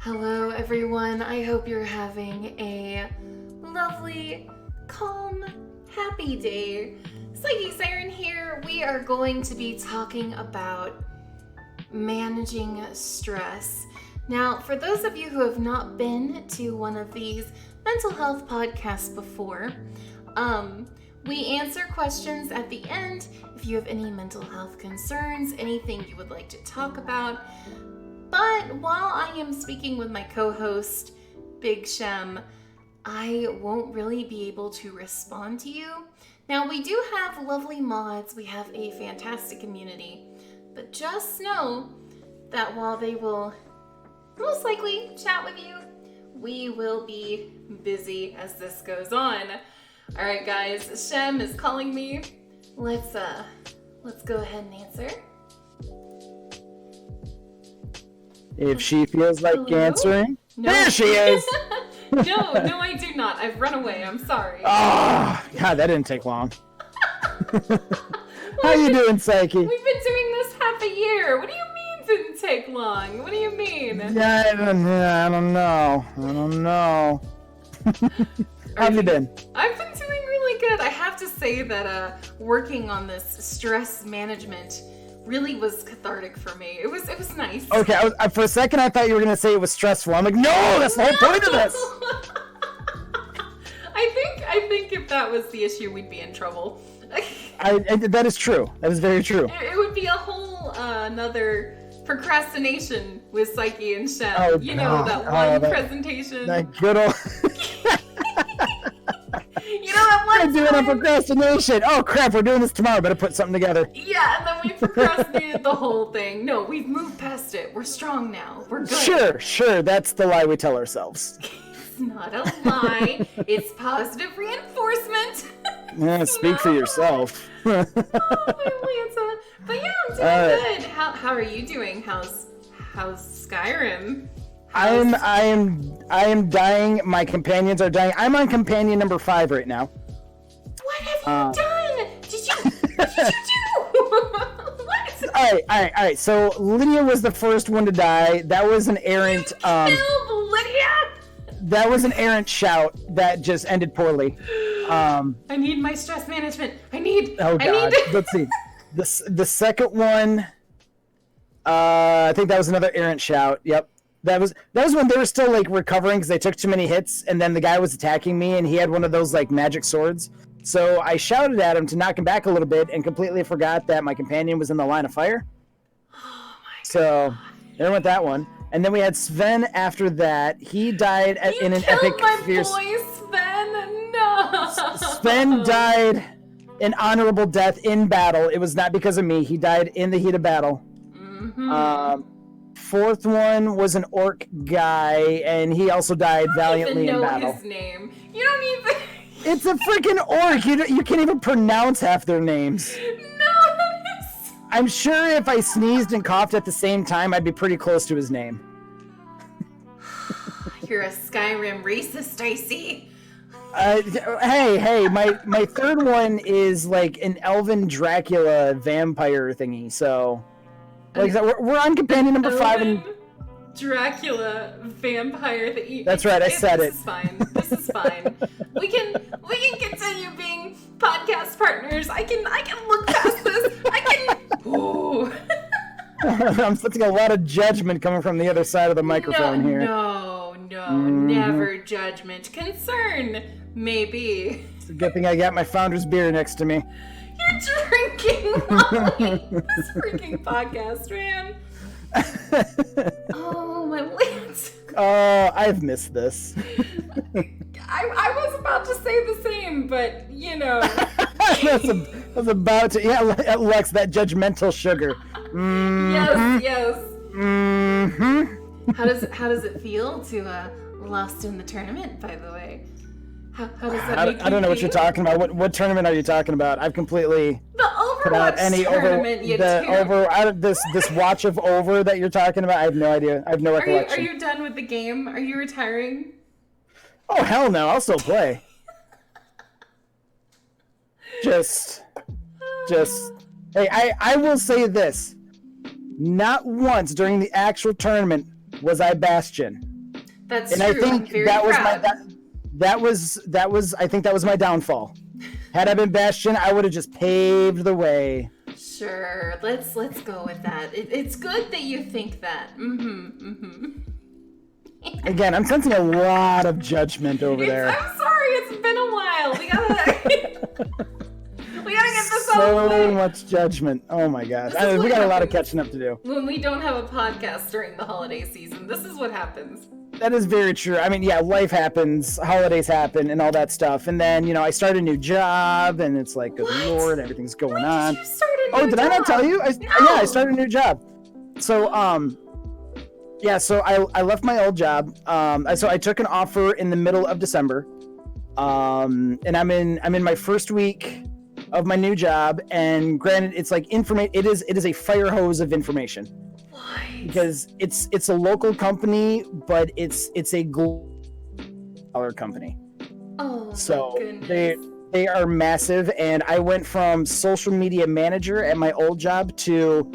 Hello everyone, I hope you're having a lovely, calm, happy day. PsycheSiren here. We are going to be talking about managing stress. Now, for those of you who have not been to one of these mental health podcasts before, we answer questions at the end if you have any mental health concerns, anything you would like to talk about. But while I am speaking with my co-host, BigSchem, I won't really be able to respond to you. Now, we do have lovely mods. We have a fantastic community. But just know that while they will most likely chat with you, we will be busy as this goes on. All right, guys, Shem is calling me. Let's go ahead and answer. If she feels like Hello? answering. No. There she is! No, I do not. I've run away. I'm sorry. Oh, God, that didn't take long. How you doing, Psyche? We've been doing this half a year. What do you mean didn't take long? What do you mean? Yeah, I don't know. How have you been? I've been doing really good. I have to say that working on this stress management really was cathartic for me. It was nice. Okay, for a second I thought you were going to say it was stressful. I'm like, no, that's the whole point of this. I think if that was the issue, we'd be in trouble. That is true. That is very true. It would be a whole another procrastination with Psyche and Shem. Oh, you know, God. that one presentation. That good old... You know, that one We're doing a procrastination. Oh, crap, we're doing this tomorrow. Better put something together. Yeah, and then we procrastinated the whole thing. No, we've moved past it. We're strong now. We're good. Sure. That's the lie we tell ourselves. It's not a lie. It's positive reinforcement. Yeah, speak for yourself. Oh, my Lanta. But yeah, I'm doing good. How are you doing? How's Skyrim? I am dying. My companions are dying. I'm on companion number 5 right now. What have you done? What did you do? What? All right. So Lydia was the first one to die. That was an errant. Killed Lydia? That was an errant shout that just ended poorly. I need my stress management. Oh God. Let's see. The second one. I think that was another errant shout. Yep. That was when they were still like recovering because they took too many hits, and then the guy was attacking me, and he had one of those like magic swords. So I shouted at him to knock him back a little bit, and completely forgot that my companion was in the line of fire. Oh my God. So there went that one, and then we had Sven after that. He died in an epic fierce. Boy, Sven. No. Sven died an honorable death in battle. It was not because of me. He died in the heat of battle. Mm-hmm. Fourth one was an orc guy, and he also died valiantly in battle. I don't even know his name. You don't even... It's a freaking orc! You can't even pronounce half their names. No, that is... I'm sure if I sneezed and coughed at the same time, I'd be pretty close to his name. You're a Skyrim racist, I see. Hey, my third one is like an elven Dracula vampire thingy, so... Like we're on companion number 5 and Dracula vampire that That's right, I said it. This is fine. This is fine. We can continue being podcast partners. I can look past this. Ooh. I'm sensing a lot of judgment coming from the other side of the microphone here. No, never judgment. Concern, maybe. It's a good thing I got my founder's beer next to me. You're drinking Molly. This freaking podcast, man. Oh, my Lance. Oh, I've missed this. I was about to say the same, but, you know. I was about to. Yeah, Lex, that judgmental sugar. Mm-hmm. Yes. Mm-hmm. How does it feel to lost in the tournament, by the way? How does that make you I don't know what feel? you're talking about. What tournament are you talking about? I've completely the Overwatch tournament. This watch of over that you're talking about. I have no idea. I have no recollection. Are you done with the game? Are you retiring? Oh hell no! I'll still play. Just. Hey, I will say this. Not once during the actual tournament was I Bastion. That's and true. I think I'm very that was proud. that was I think that was my downfall. Had I been Bastion, I would have just paved the way. Sure, let's go with that. It's good that you think that. Again, I'm sensing a lot of judgment over there. I'm sorry, it's been a while. We gotta get this out of the So way. much judgment. Oh my gosh. This is We what got a lot of happens catching up to do. when we don't have a podcast during the holiday season. This is what happens. That is very true. I mean, yeah, life happens, holidays happen, and all that stuff. And then, you know, I start a new job, and it's like, good Lord, everything's going on. Did you start a new Did I not job? tell you? No. Yeah, I started a new job. So, so I left my old job. So I took an offer in the middle of December. And I'm in my first week of my new job, and granted, it's like it is a fire hose of information. Why? Because it's a local company, but it's a global company. Oh, So my goodness. they are massive, and I went from social media manager at my old job to,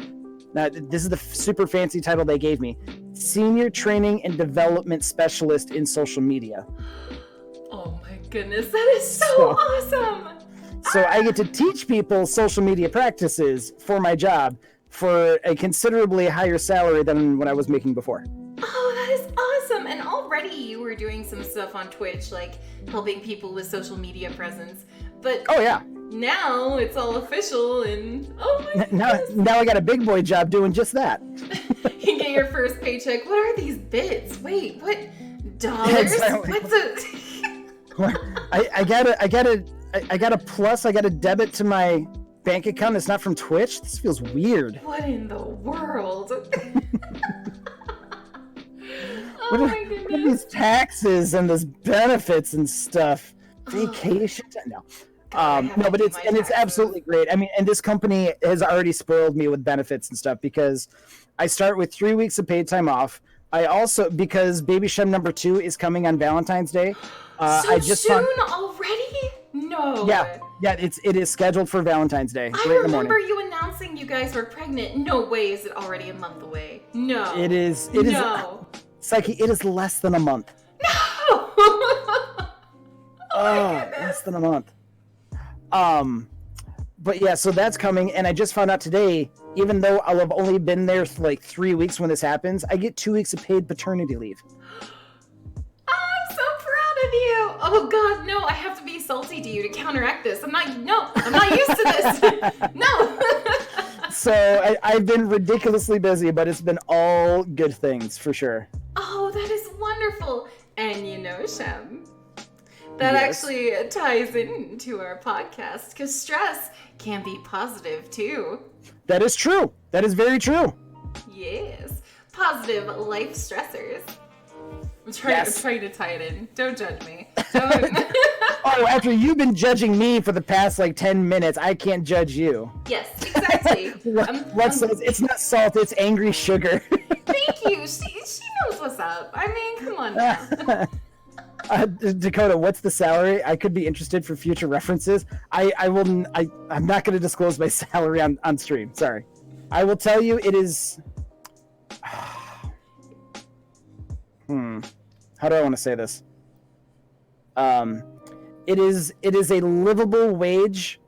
now this is the super fancy title they gave me, senior training and development specialist in social media. Oh my goodness, that is so awesome. So I get to teach people social media practices for my job for a considerably higher salary than what I was making before. Oh, that is awesome. And already you were doing some stuff on Twitch, like helping people with social media presence. But Oh yeah. now it's all official, and oh my goodness. Now I got a big boy job doing just that. You get your first paycheck. What are these bits? Wait, what? Dollars? Exactly. What's a... I got a plus. I got a debit to my bank account. It's not from Twitch. This feels weird. What in the world? Oh What my are these goodness. taxes and this benefits and stuff? Vacation? No. God, I have No, to but do it's my and it's taxes. absolutely great. I mean, and this company has already spoiled me with benefits and stuff because I start with 3 weeks of paid time off. I also, because BigSchem number 2 is coming on Valentine's Day. So I just soon already? No. yeah, it is scheduled for Valentine's Day. I Right in the morning. remember you announcing you guys were pregnant. No way is it already a month away. No. It is. No. Psyche, it is less than a month. No. Less than a month. But yeah, so that's coming, and I just found out today, even though I'll have only been there for like 3 weeks when this happens, I get 2 weeks of paid paternity leave. I'm so proud of you. Oh God, no, I have to be salty to you to counteract this. I'm not used to this. No. So I've been ridiculously busy, but it's been all good things for sure. Oh, that is wonderful. And you know, Shem, that Yes. actually ties into our podcast, because stress can be positive too. That is true. That is very true. Yes. Positive life stressors. I'm trying to tie it in. Don't judge me. Don't. Oh, after you've been judging me for the past like 10 minutes, I can't judge you. Yes, exactly. Lex says it's not salt, it's angry sugar. Thank you. She knows what's up. I mean, come on now. Dakota, what's the salary? I could be interested for future references. I'm not going to disclose my salary on stream. Sorry. I will tell you it is. How do I want to say this? It is a livable wage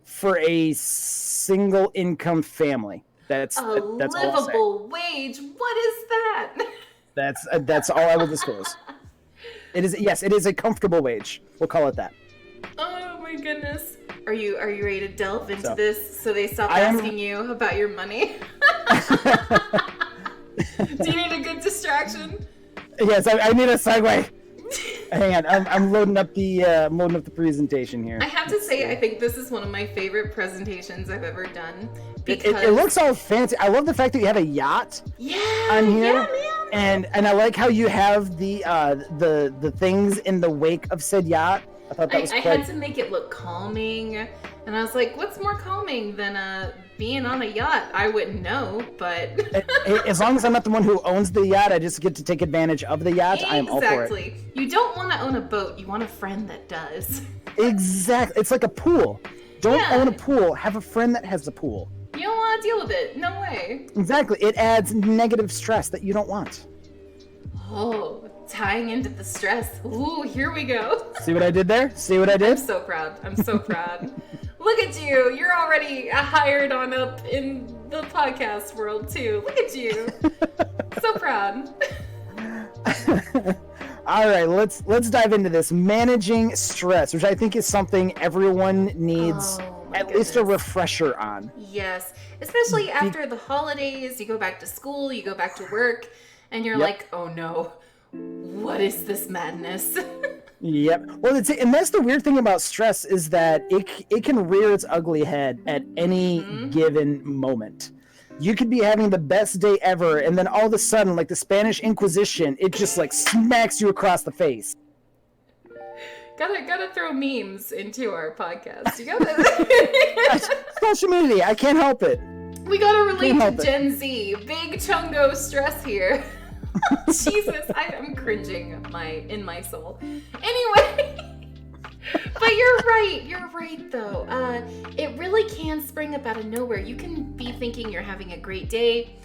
for a single income family. That's all I'll say. Livable wage. What is that? That's all I will disclose. It is a comfortable wage. We'll call it that. Oh my goodness. Are you ready to delve into So, this so they stop I am- asking you about your money? Do you need a good distraction? Yes, I need a segue. Hang on, I'm loading up the presentation here. I have to say, I think this is one of my favorite presentations I've ever done. Because It looks all fancy. I love the fact that you have a yacht on here, yeah, man. and I like how you have the things in the wake of said yacht. I thought that was I quite. had to make it look calming, and I was like, what's more calming than being on a yacht? I wouldn't know, but... As long as I'm not the one who owns the yacht, I just get to take advantage of the yacht. I am all for it. Exactly. You don't want to own a boat, you want a friend that does. Exactly. It's like a pool. Don't Yeah. own a pool. Have a friend that has a pool. You don't want to deal with it. No way. Exactly. It adds negative stress that you don't want. Oh, tying into the stress. Ooh, here we go. See what I did there? See what I did? I'm so proud. I'm so proud. Look at you. You're already hired on up in the podcast world too. Look at you. So proud. All right, let's dive into this. Managing stress, which I think is something everyone needs at least a refresher on. Yes, especially after the holidays, you go back to school, you go back to work, and you're like, oh no, what is this madness? Yep. Well, and that's the weird thing about stress is that it can rear its ugly head at any given moment. You could be having the best day ever, and then all of a sudden, like the Spanish Inquisition, it just like smacks you across the face. Gotta throw memes into our podcast. You gotta social media. I can't help it. We gotta relate to Gen Z. Big chungo stress here. Jesus, I'm cringing in my soul. Anyway. But you're right though. It really can spring up out of nowhere. You can be thinking you're having a great day,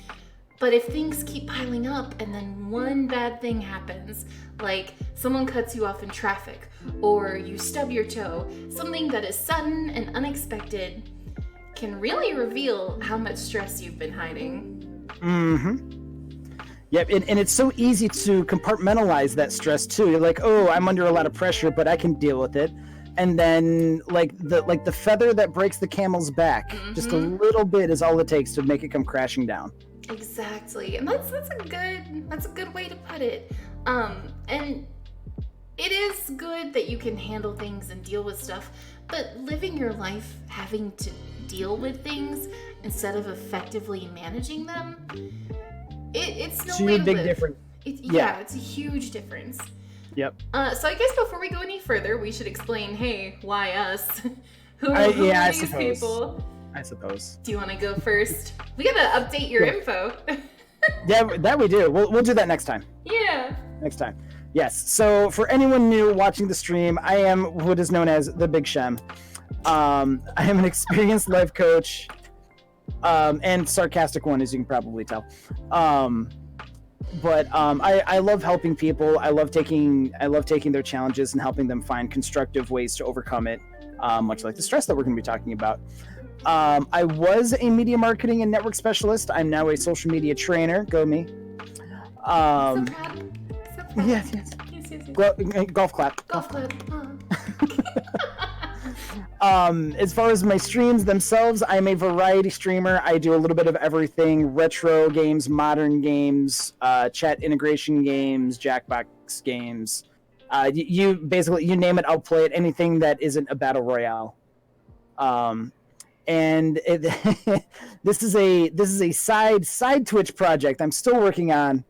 but if things keep piling up and then one bad thing happens, like someone cuts you off in traffic, or you stub your toe, something that is sudden and unexpected can really reveal how much stress you've been hiding. Mm-hmm. Yep, and it's so easy to compartmentalize that stress too. You're like, oh, I'm under a lot of pressure, but I can deal with it. And then like the feather that breaks the camel's back, just a little bit is all it takes to make it come crashing down. Exactly, and that's a good way to put it. And it is good that you can handle things and deal with stuff, but living your life having to deal with things instead of effectively managing them. It's no way to big live. Difference. It's a huge difference. Yep. So I guess before we go any further, we should explain, hey, why us? Who are these people? I suppose. Do you want to go first? We gotta update your info. Yeah, that we do. We'll do that next time. Yeah. Next time. Yes. So for anyone new watching the stream, I am what is known as the BigSchem. I am an experienced life coach. And sarcastic one, as you can probably tell. But I love helping people. I love taking their challenges and helping them find constructive ways to overcome it, much like the stress that we're going to be talking about. I was a media marketing and network specialist. I'm now a social media trainer. Go me. So proud. So proud. Yes. Golf clap. Golf clap. As far as my streams themselves, I'm a variety streamer. I do a little bit of everything: retro games, modern games, chat integration games, Jackbox games. You basically, you name it, I'll play it. Anything that isn't a battle royale. And this is a side Twitch project I'm still working on.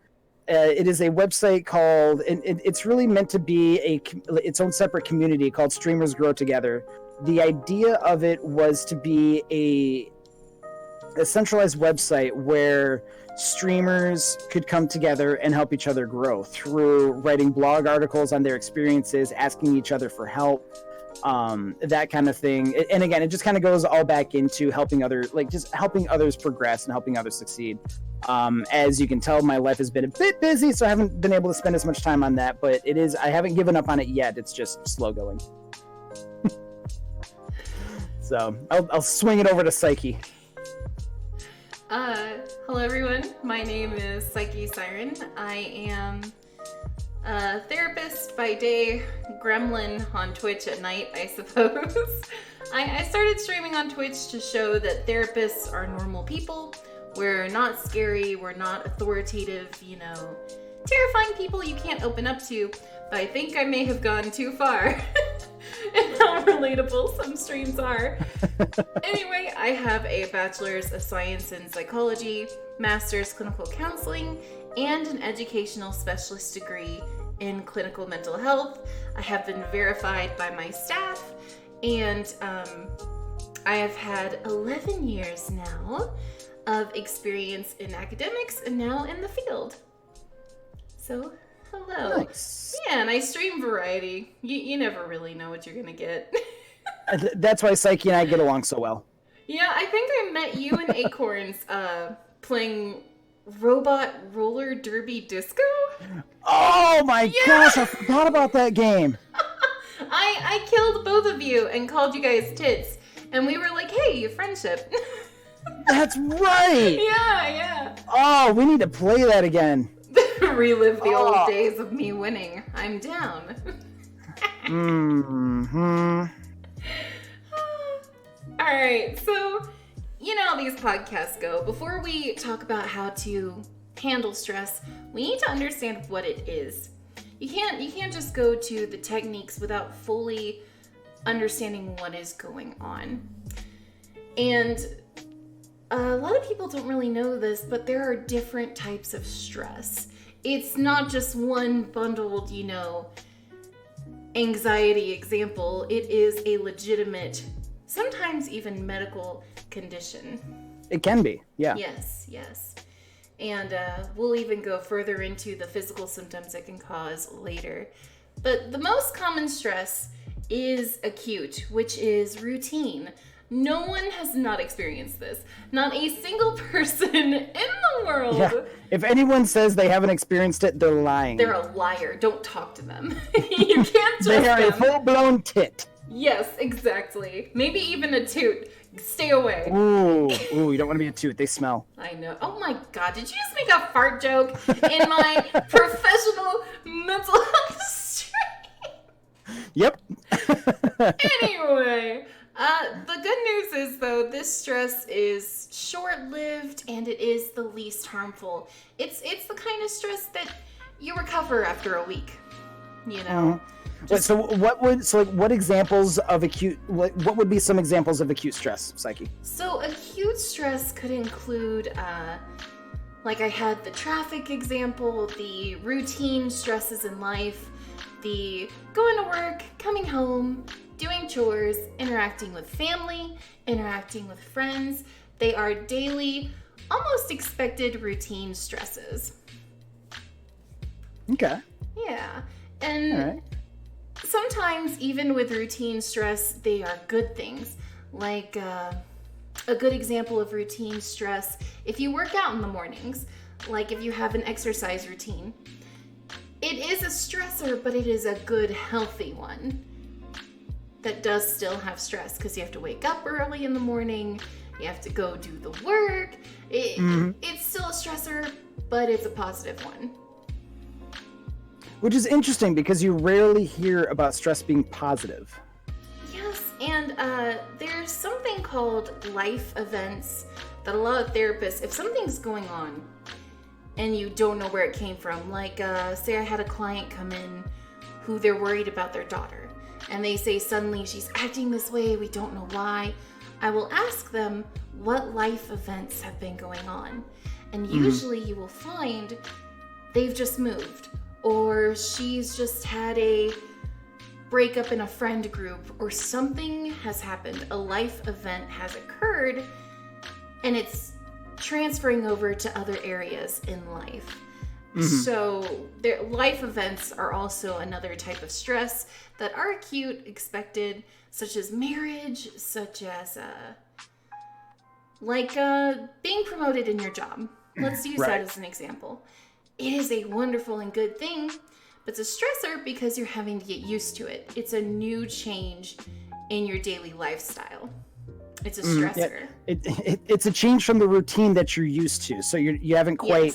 It is a website called, and it's really meant to be its own separate community called Streamers Grow Together. The idea of it was to be a centralized website where streamers could come together and help each other grow through writing blog articles on their experiences, asking each other for help, that kind of thing. And again, it just kind of goes all back into helping others progress and helping others succeed. As you can tell, my life has been a bit busy, so I haven't been able to spend as much time on that, but I haven't given up on it yet. It's just slow going. So I'll swing it over to Psyche. Hello everyone. My name is PsycheSiren. I am a therapist by day, gremlin on Twitch at night, I suppose. I started streaming on Twitch to show that therapists are normal people. We're not scary, we're not authoritative, terrifying people you can't open up to, but I think I may have gone too far. And how relatable some streams are. Anyway, I have a bachelor's of science in psychology, master's clinical counseling, and an educational specialist degree in clinical mental health. I have been verified by my staff, and I have had 11 years now of experience in academics and now in the field. So, hello. Nice. Yeah, and I stream variety. You never really know what you're gonna get. That's why Psyche and I get along so well. Yeah, I think I met you and Acorns playing Robot Roller Derby Disco? Oh my gosh, I forgot about that game. I killed both of you and called you guys tits. And we were like, hey, friendship. That's right. Yeah. Oh, we need to play that again. Relive the old days of me winning. I'm down. Alright, so you know how these podcasts go. Before we talk about how to handle stress, we need to understand what it is. You can't just go to the techniques without fully understanding what is going on. And a lot of people don't really know this, but there are different types of stress. It's not just one bundled, anxiety example. It is a legitimate, sometimes even medical condition. It can be, yeah. Yes. And we'll even go further into the physical symptoms it can cause later. But the most common stress is acute, which is routine. No one has not experienced this. Not a single person in the world. Yeah. If anyone says they haven't experienced it, they're lying. They're a liar. Don't talk to them. You can't trust them. They are a full-blown tit. Yes, exactly. Maybe even a toot. Stay away. Ooh, you don't want to be a toot. They smell. I know. Oh my god, did you just make a fart joke in my professional mental health stream? Yep. Anyway, the good news is, though, this stress is short-lived and it is the least harmful. It's the kind of stress that you recover after a week, What examples of acute? What would be some examples of acute stress, Psyche? So acute stress could include, like I had the traffic example, the routine stresses in life, the going to work, coming home, doing chores, interacting with family, interacting with friends. They are daily, almost expected routine stresses. Okay. Yeah. And all right. Sometimes, even with routine stress, they are good things. Like a good example of routine stress, if you work out in the mornings, like if you have an exercise routine, it is a stressor, but it is a good, healthy one that does still have stress because you have to wake up early in the morning, you have to go do the work. It's still a stressor, but it's a positive one. Which is interesting because you rarely hear about stress being positive. Yes, and there's something called life events that a lot of therapists, if something's going on and you don't know where it came from, like say I had a client come in who they're worried about their daughter, and they say suddenly she's acting this way, we don't know why. I will ask them what life events have been going on, and usually you will find they've just moved, or she's just had a breakup in a friend group, or something has happened. A life event has occurred, and it's transferring over to other areas in life. So life events are also another type of stress that are acute, expected, such as marriage, such as being promoted in your job. Let's use that as an example. It is a wonderful and good thing, but it's a stressor because you're having to get used to it. It's a new change in your daily lifestyle. It's a stressor. It's a change from the routine that you're used to. So you haven't quite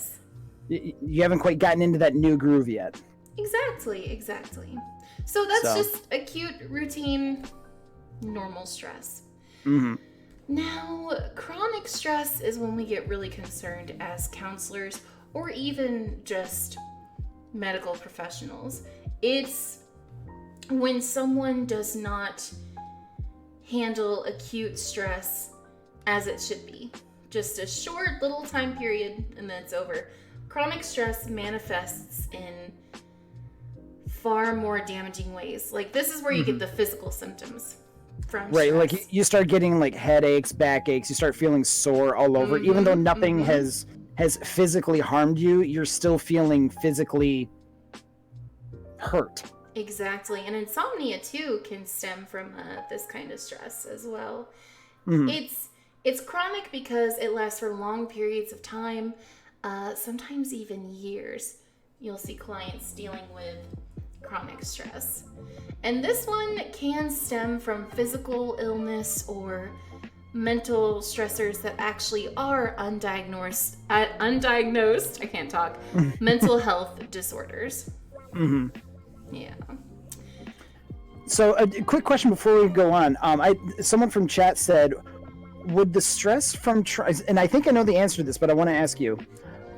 gotten into that new groove yet. Exactly. So that's just acute, routine, normal stress. Now, chronic stress is when we get really concerned as counselors or even just medical professionals. It's when someone does not handle acute stress as it should be. Just a short little time period and then it's over. Chronic stress manifests in far more damaging ways. Like this is where you get the physical symptoms from stress. Like you start getting like headaches, backaches, you start feeling sore all over. Even though nothing has physically harmed you, you're still feeling physically hurt. Exactly. And insomnia too can stem from this kind of stress as well. It's chronic because it lasts for long periods of time. sometimes even years, you'll see clients dealing with chronic stress. And this one can stem from physical illness or mental stressors that actually are undiagnosed, I can't talk, mental health disorders. Mm-hmm. Yeah. So a quick question before we go on. Someone from chat said, would the stress from and I think I know the answer to this, but I want to ask you,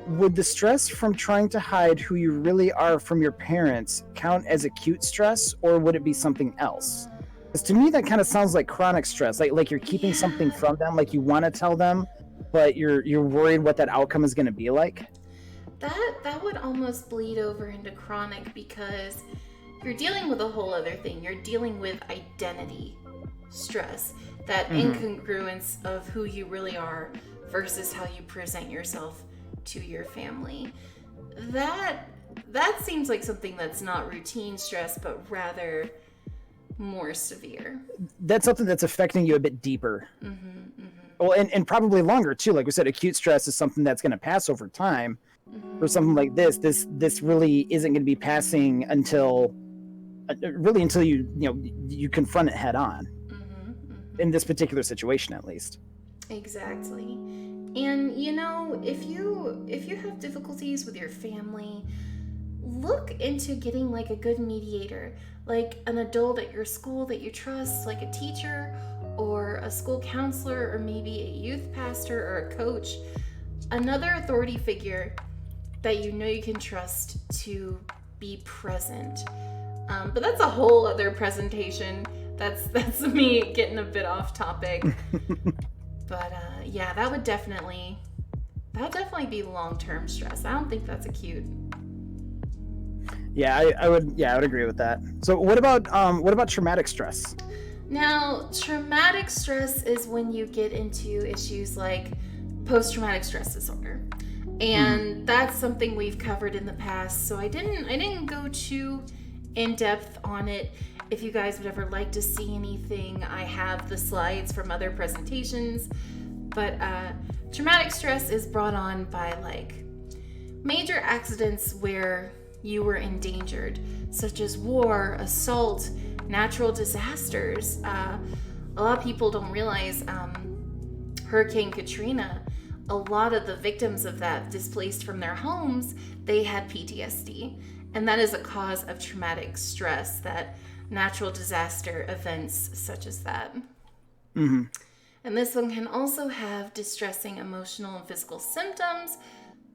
would the stress from trying to hide who you really are from your parents count as acute stress, or would it be something else? Because to me, that kind of sounds like chronic stress, like you're keeping something from them, like you want to tell them, but you're worried what that outcome is going to be like. That would almost bleed over into chronic, because you're dealing with a whole other thing. You're dealing with identity stress, that incongruence of who you really are versus how you present yourself to your family. That seems like something that's not routine stress, but rather more severe. That's something that's affecting you a bit deeper. Well, and probably longer too. Like we said, acute stress is something that's going to pass over time. For something like this really isn't going to be passing until you confront it head on. In this particular situation, at least. Exactly. And if you have difficulties with your family, look into getting like a good mediator, like an adult at your school that you trust, like a teacher or a school counselor, or maybe a youth pastor or a coach, another authority figure that you can trust to be present. But that's a whole other presentation. That's me getting a bit off topic. But yeah, that would definitely be long-term stress. I don't think that's acute. Yeah, I would agree with that. So what about traumatic stress? Now, traumatic stress is when you get into issues like post-traumatic stress disorder. And that's something we've covered in the past, so I didn't go too in depth on it. If you guys would ever like to see anything, I have the slides from other presentations. But traumatic stress is brought on by like major accidents where you were endangered, such as war, assault, natural disasters. A lot of people don't realize Hurricane Katrina, a lot of the victims of that displaced from their homes, they had PTSD. And that is a cause of traumatic stress, that natural disaster events such as that. And this one can also have distressing emotional and physical symptoms,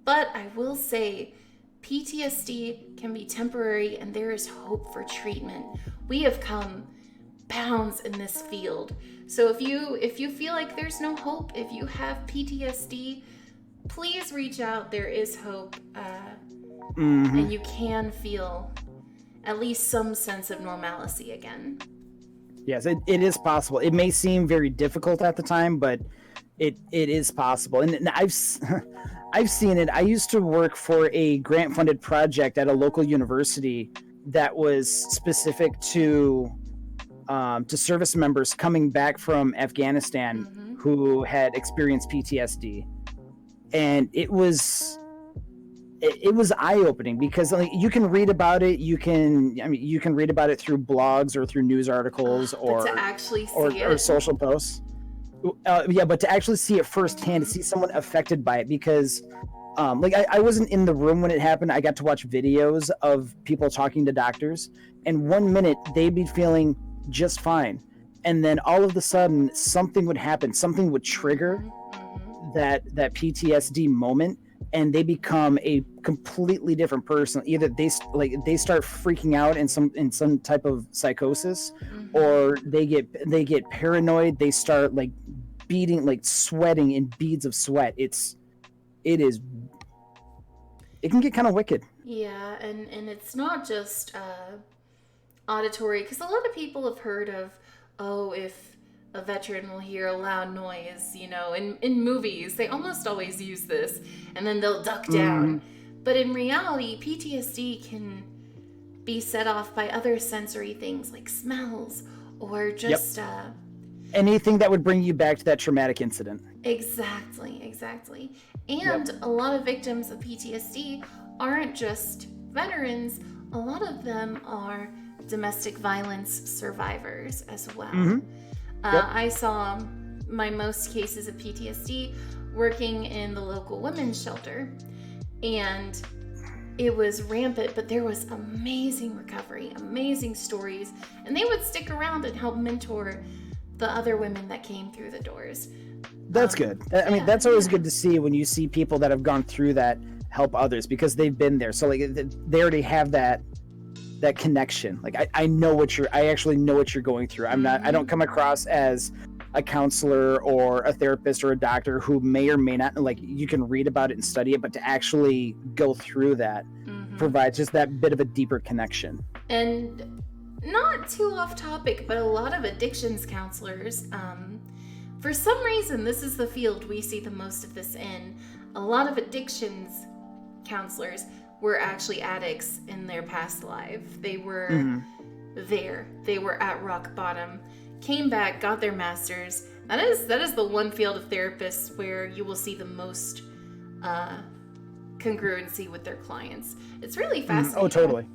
but I will say PTSD can be temporary and there is hope for treatment. We have come pounds in this field. So if you feel like there's no hope, if you have PTSD, please reach out. There is hope. And you can feel at least some sense of normalcy again. Yes, it is possible. It may seem very difficult at the time, but it is possible. And I've seen it. I used to work for a grant-funded project at a local university that was specific to service members coming back from Afghanistan who had experienced PTSD, and it was eye-opening because you can read about it. You can read about it through blogs or through news articles or to actually see or social posts. But to actually see it firsthand, to see someone affected by it, because I wasn't in the room when it happened. I got to watch videos of people talking to doctors, and 1 minute they'd be feeling just fine, and then all of a sudden something would happen, something would trigger that PTSD moment, and they become a completely different person. Either they start freaking out in some type of psychosis, or they get paranoid. They start like beating, like sweating in beads of sweat. It can get kind of wicked. Yeah, and it's not just auditory, because a lot of people have heard of, if a veteran will hear a loud noise, in movies, they almost always use this, and then they'll duck down. But in reality, PTSD can be set off by other sensory things like smells, or just anything that would bring you back to that traumatic incident. Exactly. And a lot of victims of PTSD aren't just veterans. A lot of them are domestic violence survivors as well. I saw my most cases of PTSD working in the local women's shelter, and it was rampant, but there was amazing recovery, amazing stories, and they would stick around and help mentor the other women that came through the doors. That's good. I mean, that's always good to see when you see people that have gone through that help others, because they've been there. So like they already have that connection. Like I actually know what you're going through. I don't come across as a counselor or a therapist or a doctor who may or may not, like, you can read about it and study it, but to actually go through that provides just that bit of a deeper connection. And not too off topic, but a lot of addictions counselors, for some reason, this is the field we see the most of this in. A lot of addictions counselors were actually addicts in their past life. They were there. They were at rock bottom, came back, got their masters. That is the one field of therapists where you will see the most congruency with their clients. It's really fascinating. Oh, totally.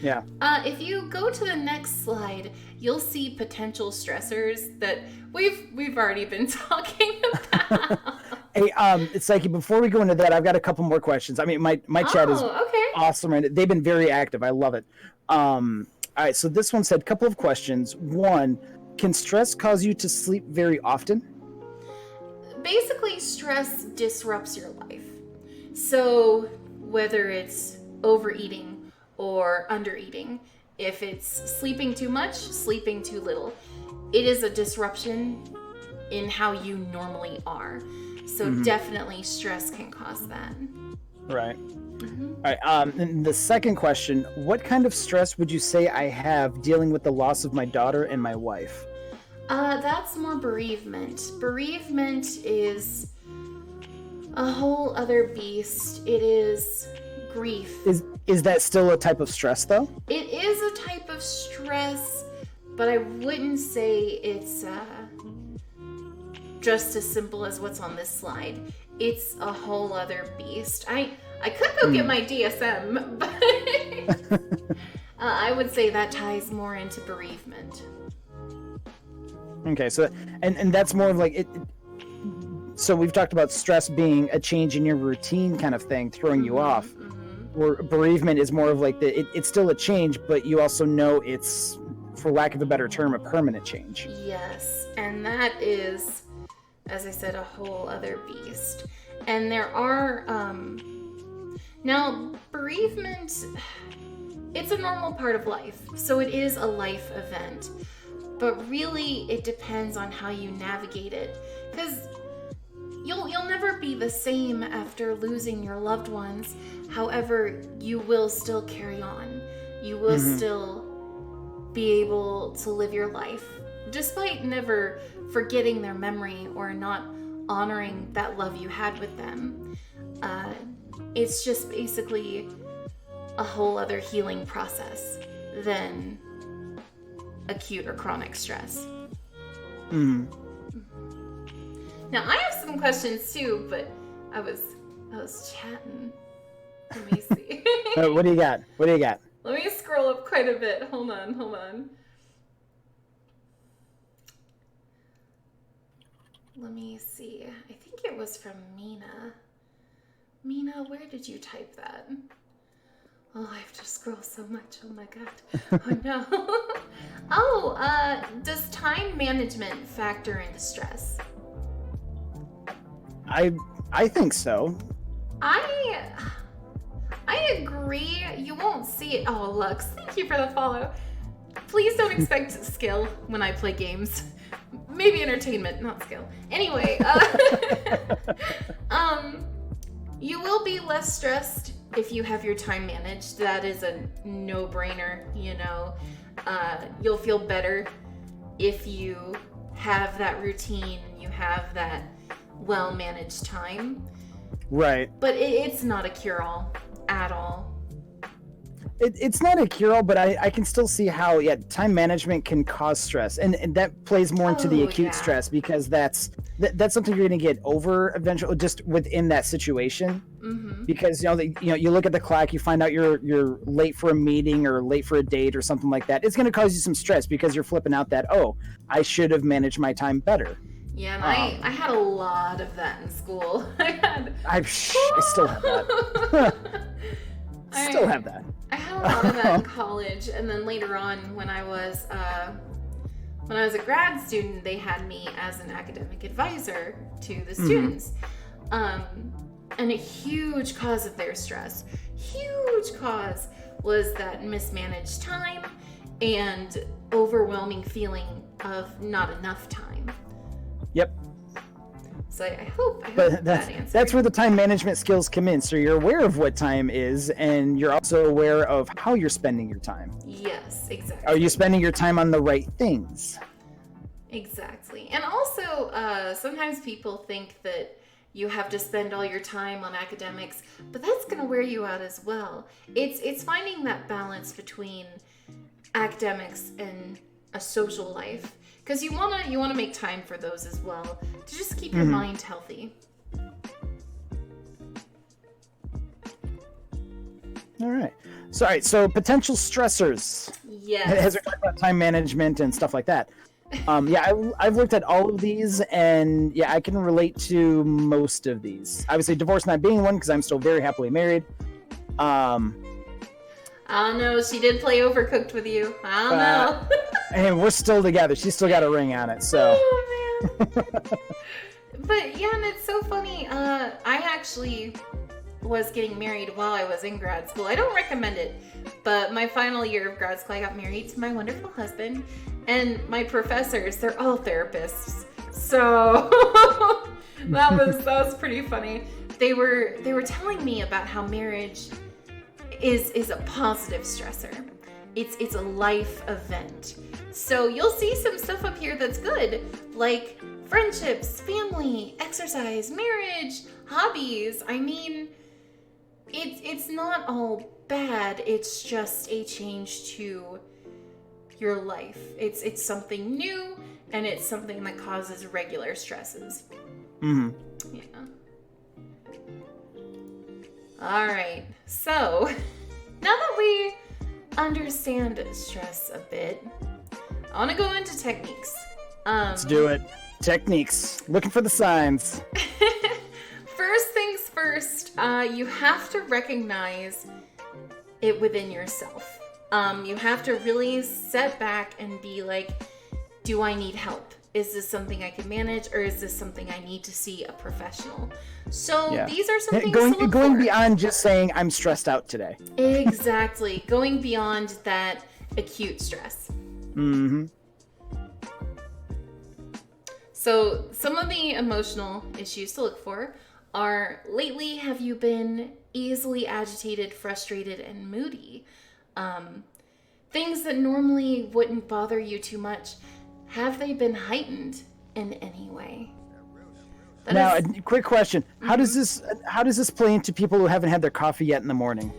Yeah. If you go to the next slide, you'll see potential stressors that we've already been talking about. Hey, it's like, before we go into that, I've got a couple more questions. I mean, my chat is awesome, and they've been very active. I love it. All right, so this one said, couple of questions. One, can stress cause you to sleep very often? Basically, stress disrupts your life. So whether it's overeating or undereating, if it's sleeping too much, sleeping too little, it is a disruption in how you normally are. So definitely stress can cause that. Right. All right. And the second question, what kind of stress would you say I have dealing with the loss of my daughter and my wife? That's more bereavement. Bereavement is a whole other beast. It is grief. Is that still a type of stress, though? It is a type of stress, but I wouldn't say it's just as simple as what's on this slide. It's a whole other beast. I could go get my DSM, but I would say that ties more into bereavement. Okay, so and that's more of like it. So we've talked about stress being a change in your routine kind of thing, throwing you off. Where bereavement is more of like it's still a change, but you also know it's, for lack of a better term, a permanent change. Yes, and that is, as I said, a whole other beast. And there are now bereavement. It's a normal part of life, so it is a life event. But really, it depends on how you navigate it, because you'll never be the same after losing your loved ones. However, you will still carry on. You will still be able to live your life, despite never forgetting their memory or not honoring that love you had with them. It's just basically a whole other healing process than acute or chronic stress. Now, I have some questions too, but I was chatting. Let me see. What do you got? Let me scroll up quite a bit. Hold on. Let me see. I think it was from Mina. Mina, where did you type that? Oh, I have to scroll so much. Oh my god. Oh no. Does time management factor into stress? I think so. I agree. You won't see it. Oh, Lux, thank you for the follow. Please don't expect skill when I play games. Maybe entertainment, not skill. Anyway, you will be less stressed if you have your time managed. That is a no-brainer, you know. You'll feel better if you have that routine, you have that well-managed time. Right. But it's not a cure-all at all. It's not a cure-all, but I can still see how time management can cause stress, and that plays more into the acute stress, because that's something you're going to get over eventually, just within that situation. Because you look at the clock, you find out you're late for a meeting or late for a date or something like that. It's going to cause you some stress because you're flipping out that, I should have managed my time better. Yeah, and I had a lot of that in school. I still have that. Still have that. I had a lot of that in college, and then later on, when I was a grad student, they had me as an academic advisor to the students. And a huge cause of their stress, was that mismanaged time and overwhelming feeling of not enough time. Yep. So I hope that answers. That's where the time management skills come in. So you're aware of what time is, and you're also aware of how you're spending your time. Yes, exactly. Are you spending your time on the right things? Exactly. And also, sometimes people think that you have to spend all your time on academics, but that's going to wear you out as well. It's finding that balance between academics and a social life, because you wanna make time for those as well, to just keep your mind healthy. All right. So potential stressors. Yes. As we're talking about time management and stuff like that. I've looked at all of these, and I can relate to most of these. Obviously, divorce not being one, because I'm still very happily married. I don't know. She did play Overcooked with you. I don't know. And we're still together. She's still got a ring on it. So. Oh man. But yeah, and it's so funny. I actually was getting married while I was in grad school. I don't recommend it, but my final year of grad school, I got married to my wonderful husband, and my professors, they're all therapists. So that was pretty funny. They were telling me about how marriage is a positive stressor. It's a life event. So you'll see some stuff up here that's good, like friendships, family, exercise, marriage, hobbies. I mean, it's not all bad. It's just a change to your life. It's something new, and it's something that causes regular stresses. Yeah. All right. So now that we understand stress a bit, I want to go into techniques. Let's do it. Techniques. Looking for the signs. First things first, you have to recognize it within yourself. You have to really set back and be like, do I need help? Is this something I can manage, or is this something I need to see a professional? So these are some things to look going for. beyond just saying I'm stressed out today. Exactly. Going beyond that acute stress. So some of the emotional issues to look for are, lately have you been easily agitated, frustrated, and moody? Things that normally wouldn't bother you too much, have they been heightened in any way? A quick question. How does this play into people who haven't had their coffee yet in the morning?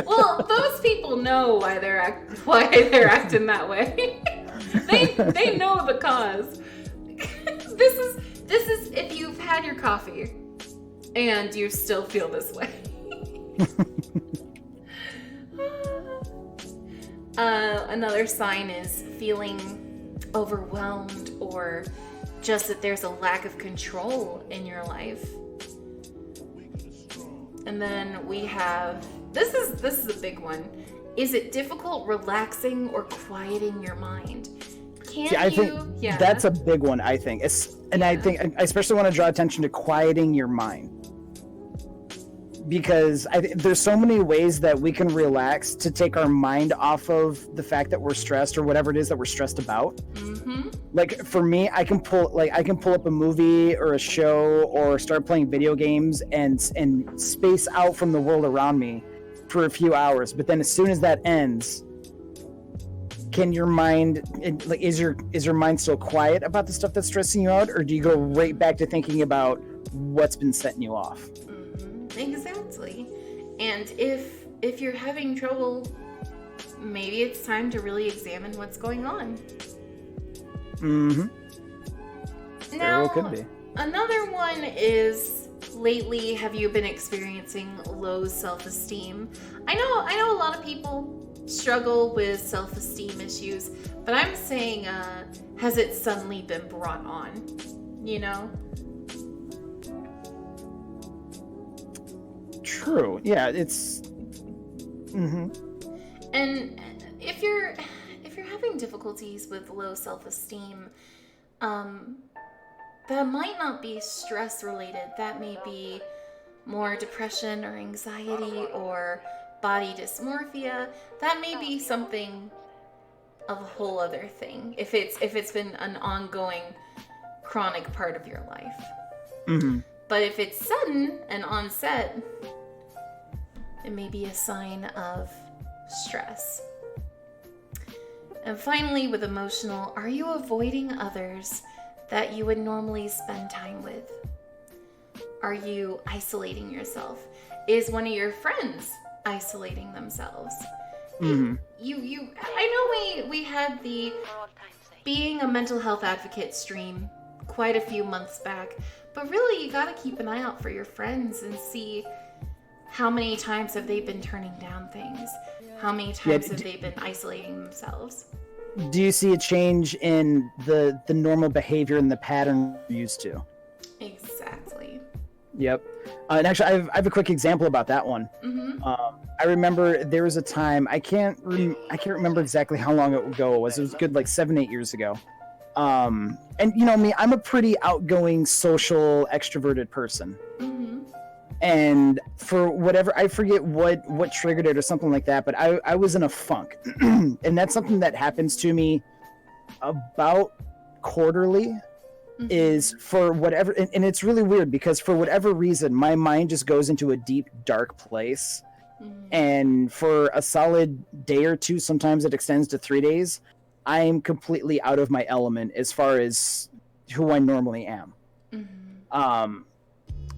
Well, those people know why they're acting that way. They know the cause. This is if you've had your coffee and you still feel this way. Another sign is feeling overwhelmed, or just that there's a lack of control in your life. And then we have, this is a big one. Is it difficult relaxing or quieting your mind? I think that's a big one, I think. I think I especially want to draw attention to quieting your mind. Because there's so many ways that we can relax to take our mind off of the fact that we're stressed or whatever it is that we're stressed about. Like for me, I can pull up a movie or a show or start playing video games and space out from the world around me for a few hours. But then as soon as that ends, can your mind, is your mind still quiet about the stuff that's stressing you out, or do you go right back to thinking about what's been setting you off? Exactly. And if if you're having trouble, maybe it's time to really examine what's going on. Mm-hmm. Now, could be. Another one is, lately, have you been experiencing low self-esteem? I know a lot of people struggle with self-esteem issues, but I'm saying, has it suddenly been brought on? You know? True. Yeah, it's. Mm-hmm. And if you're having difficulties with low self-esteem, that might not be stress related. That may be more depression or anxiety or body dysmorphia. That may be something of a whole other thing. If it's been an ongoing chronic part of your life. Mm-hmm. But if it's sudden and onset, it may be a sign of stress. And finally, with emotional, are you avoiding others that you would normally spend time with? Are you isolating yourself? Is one of your friends isolating themselves? Mm-hmm. I know we had the being a mental health advocate stream quite a few months back, but really you gotta keep an eye out for your friends and see how many times have they been turning down things? How many times have they been isolating themselves? Do you see a change in the normal behavior and the pattern you're used to? Exactly. Yep. And actually, I have a quick example about that one. Mm-hmm. I remember there was a time, I can't remember exactly how long ago it was. It was good, like 7-8 years ago. And you know me, I'm a pretty outgoing, social, extroverted person. Mm-hmm. And for whatever, I forget what triggered it or something like that, but I was in a funk. And that's something that happens to me about quarterly. Mm-hmm. Is for whatever, and it's really weird because for whatever reason, my mind just goes into a deep, dark place. Mm-hmm. And for a solid day or two, sometimes it extends to 3 days, I'm completely out of my element as far as who I normally am. Mm-hmm.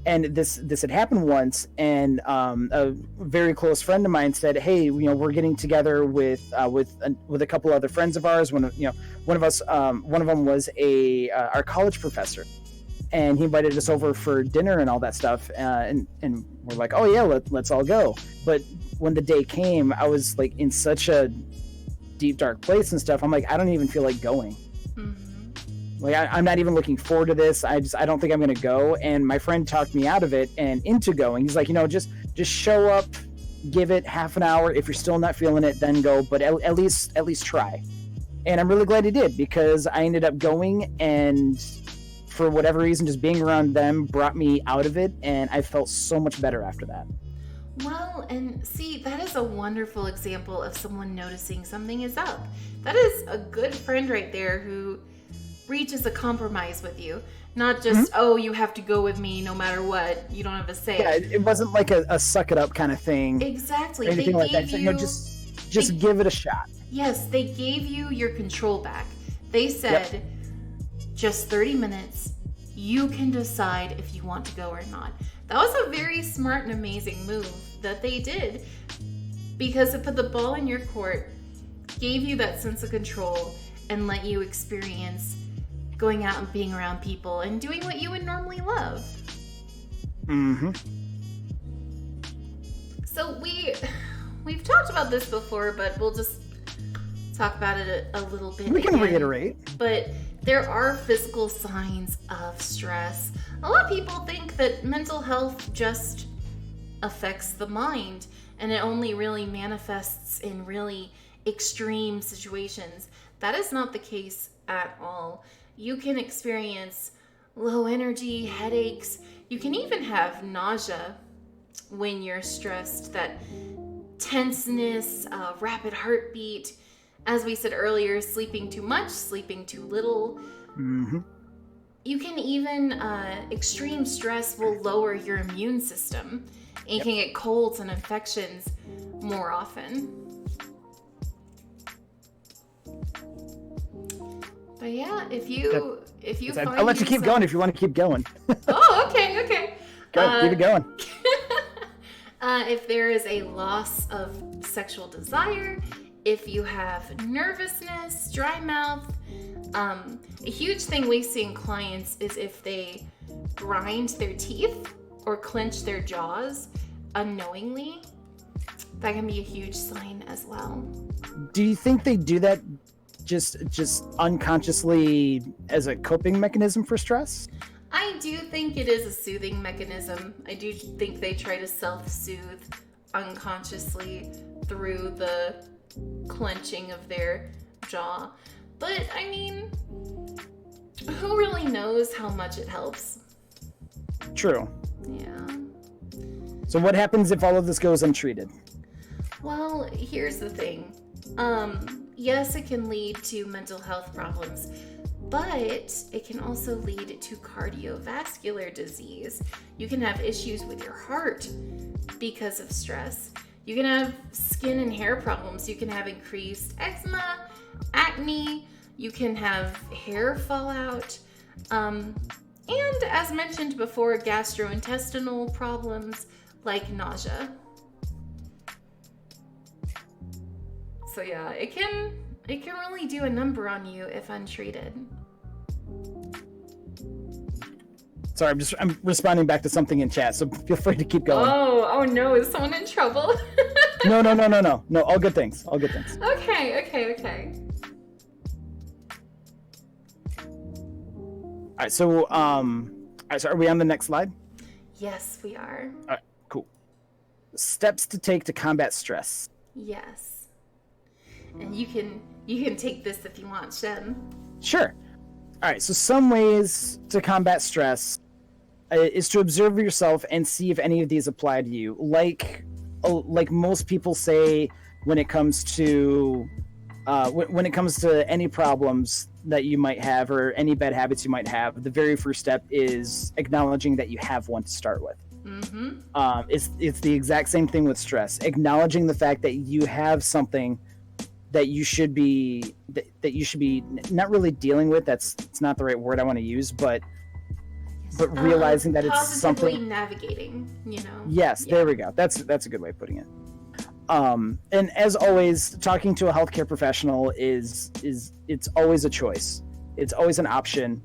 And this had happened once, and a very close friend of mine said, "Hey, you know, we're getting together with a couple other friends of ours. One of them was our college professor, and he invited us over for dinner and all that stuff. And we're like, oh yeah, let's all go. But when the day came, I was like in such a deep dark place and stuff. I'm like, I don't even feel like going. Mm-hmm. Like I'm not even looking forward to this. I don't think I'm gonna go. And my friend talked me out of it and into going. He's like, you know, just show up, give it half an hour. If you're still not feeling it, then go. But at least try. And I'm really glad he did, because I ended up going, and for whatever reason, just being around them brought me out of it, and I felt so much better after that. Well, and see, that is a wonderful example of someone noticing something is up. That is a good friend right there who reaches a compromise with you. Not just, mm-hmm. Oh, you have to go with me no matter what. You don't have a say. Yeah, it wasn't like a suck it up kind of thing. Exactly. Or anything like that. So, you know, just give it a shot. Yes, they gave you your control back. They said, yep. Just 30 minutes. You can decide if you want to go or not. That was a very smart and amazing move that they did, because it put the ball in your court, gave you that sense of control, and let you experience going out and being around people and doing what you would normally love. Mm-hmm. So we've talked about this before, but we'll just talk about it a little bit. We can reiterate. But there are physical signs of stress. A lot of people think that mental health just affects the mind, and it only really manifests in really extreme situations. That is not the case at all. You can experience low energy, headaches. You can even have nausea when you're stressed, that tenseness, rapid heartbeat. As we said earlier, sleeping too much, sleeping too little. Mm-hmm. You can even, extreme stress will lower your immune system, and you can get colds and infections more often. But yeah, if you find I'll let you keep going if you want to keep going. Oh, okay. Go, keep it going. If there is a loss of sexual desire, if you have nervousness, dry mouth, a huge thing we see in clients is if they grind their teeth or clench their jaws unknowingly. That can be a huge sign as well. Do you think they do that just unconsciously as a coping mechanism for stress? I do think it is a soothing mechanism. I do think they try to self-soothe unconsciously through the clenching of their jaw. But, I mean, who really knows how much it helps? True. Yeah. So what happens if all of this goes untreated? Well, here's the thing. Yes, it can lead to mental health problems, but it can also lead to cardiovascular disease. You can have issues with your heart because of stress. You can have skin and hair problems. You can have increased eczema, acne. You can have hair fallout. And as mentioned before, gastrointestinal problems like nausea. So yeah, it can really do a number on you if untreated. Sorry, I'm responding back to something in chat, so feel free to keep going. Oh no, is someone in trouble? No, all good things. Okay. All right, so are we on the next slide? Yes, we are. All right, cool. Steps to take to combat stress. Yes. And you can take this if you want, Shem. Sure. All right, so some ways to combat stress is to observe yourself and see if any of these apply to you. Like most people say when it comes to any problems that you might have or any bad habits you might have, the very first step is acknowledging that you have one to start with. Mm-hmm. It's the exact same thing with stress. Acknowledging the fact that you have something that you should be not really dealing with. It's not the right word I want to use, but realizing that it's something navigating. Yes, yeah. There we go. That's a good way of putting it. And as always, talking to a healthcare professional is it's always a choice. It's always an option.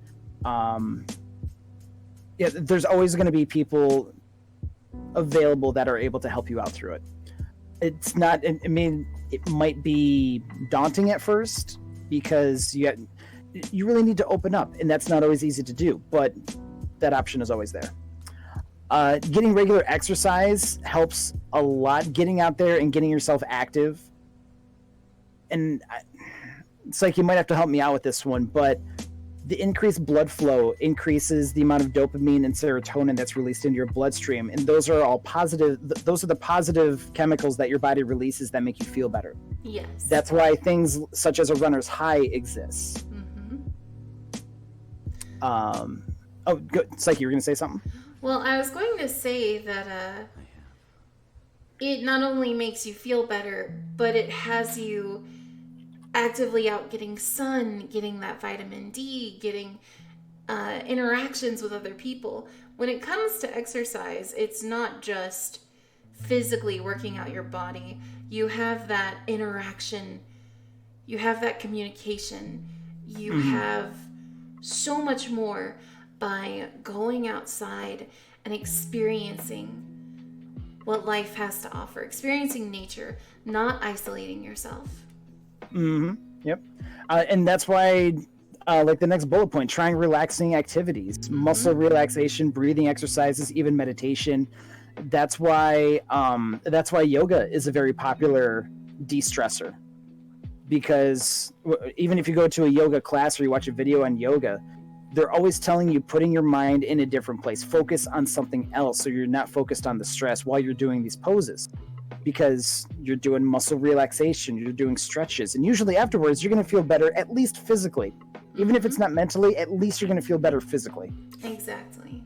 There's always going to be people available that are able to help you out through it. It's not. I mean, it might be daunting at first because you really need to open up, and that's not always easy to do. But that option is always there. Getting regular exercise helps a lot. Getting out there and getting yourself active. And it's like you might have to help me out with this one, but the increased blood flow increases the amount of dopamine and serotonin that's released into your bloodstream. And those are all positive. Those are the positive chemicals that your body releases that make you feel better. Yes. That's why things such as a runner's high exists. Mm-hmm. Oh, good. Psyche, you were going to say something? Well, I was going to say that it not only makes you feel better, but it has you actively out getting sun, getting that vitamin D, getting interactions with other people. When it comes to exercise, it's not just physically working out your body. You have that interaction, you have that communication, you have so much more by going outside and experiencing what life has to offer, experiencing nature, not isolating yourself. Yep. And that's why like the next bullet point, trying relaxing activities, muscle relaxation, breathing exercises, even meditation. That's why yoga is a very popular de-stressor, because even if you go to a yoga class or you watch a video on yoga, they're always telling you putting your mind in a different place, focus on something else so you're not focused on the stress while you're doing these poses, because you're doing muscle relaxation, you're doing stretches, and usually afterwards you're going to feel better, at least physically. Even if it's not mentally, at least you're going to feel better physically. Exactly.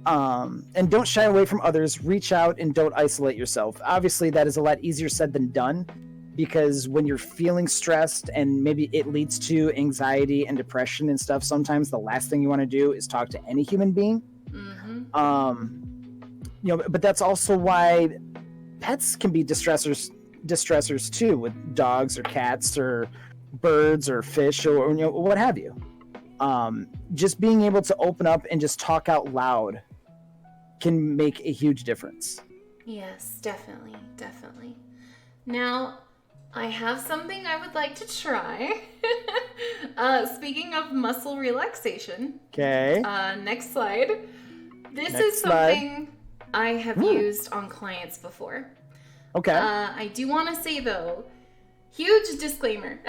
And don't shy away from others. Reach out and don't isolate yourself. Obviously, that is a lot easier said than done, because when you're feeling stressed and maybe it leads to anxiety and depression and stuff, sometimes the last thing you want to do is talk to any human being. But that's also why pets can be distressors too, with dogs or cats or birds or fish or what have you. Just being able to open up and just talk out loud can make a huge difference. Yes, definitely, definitely. Now, I have something I would like to try. Speaking of muscle relaxation. Okay. Next slide. This Next is something I have used on clients before. Okay. I do want to say though, huge disclaimer.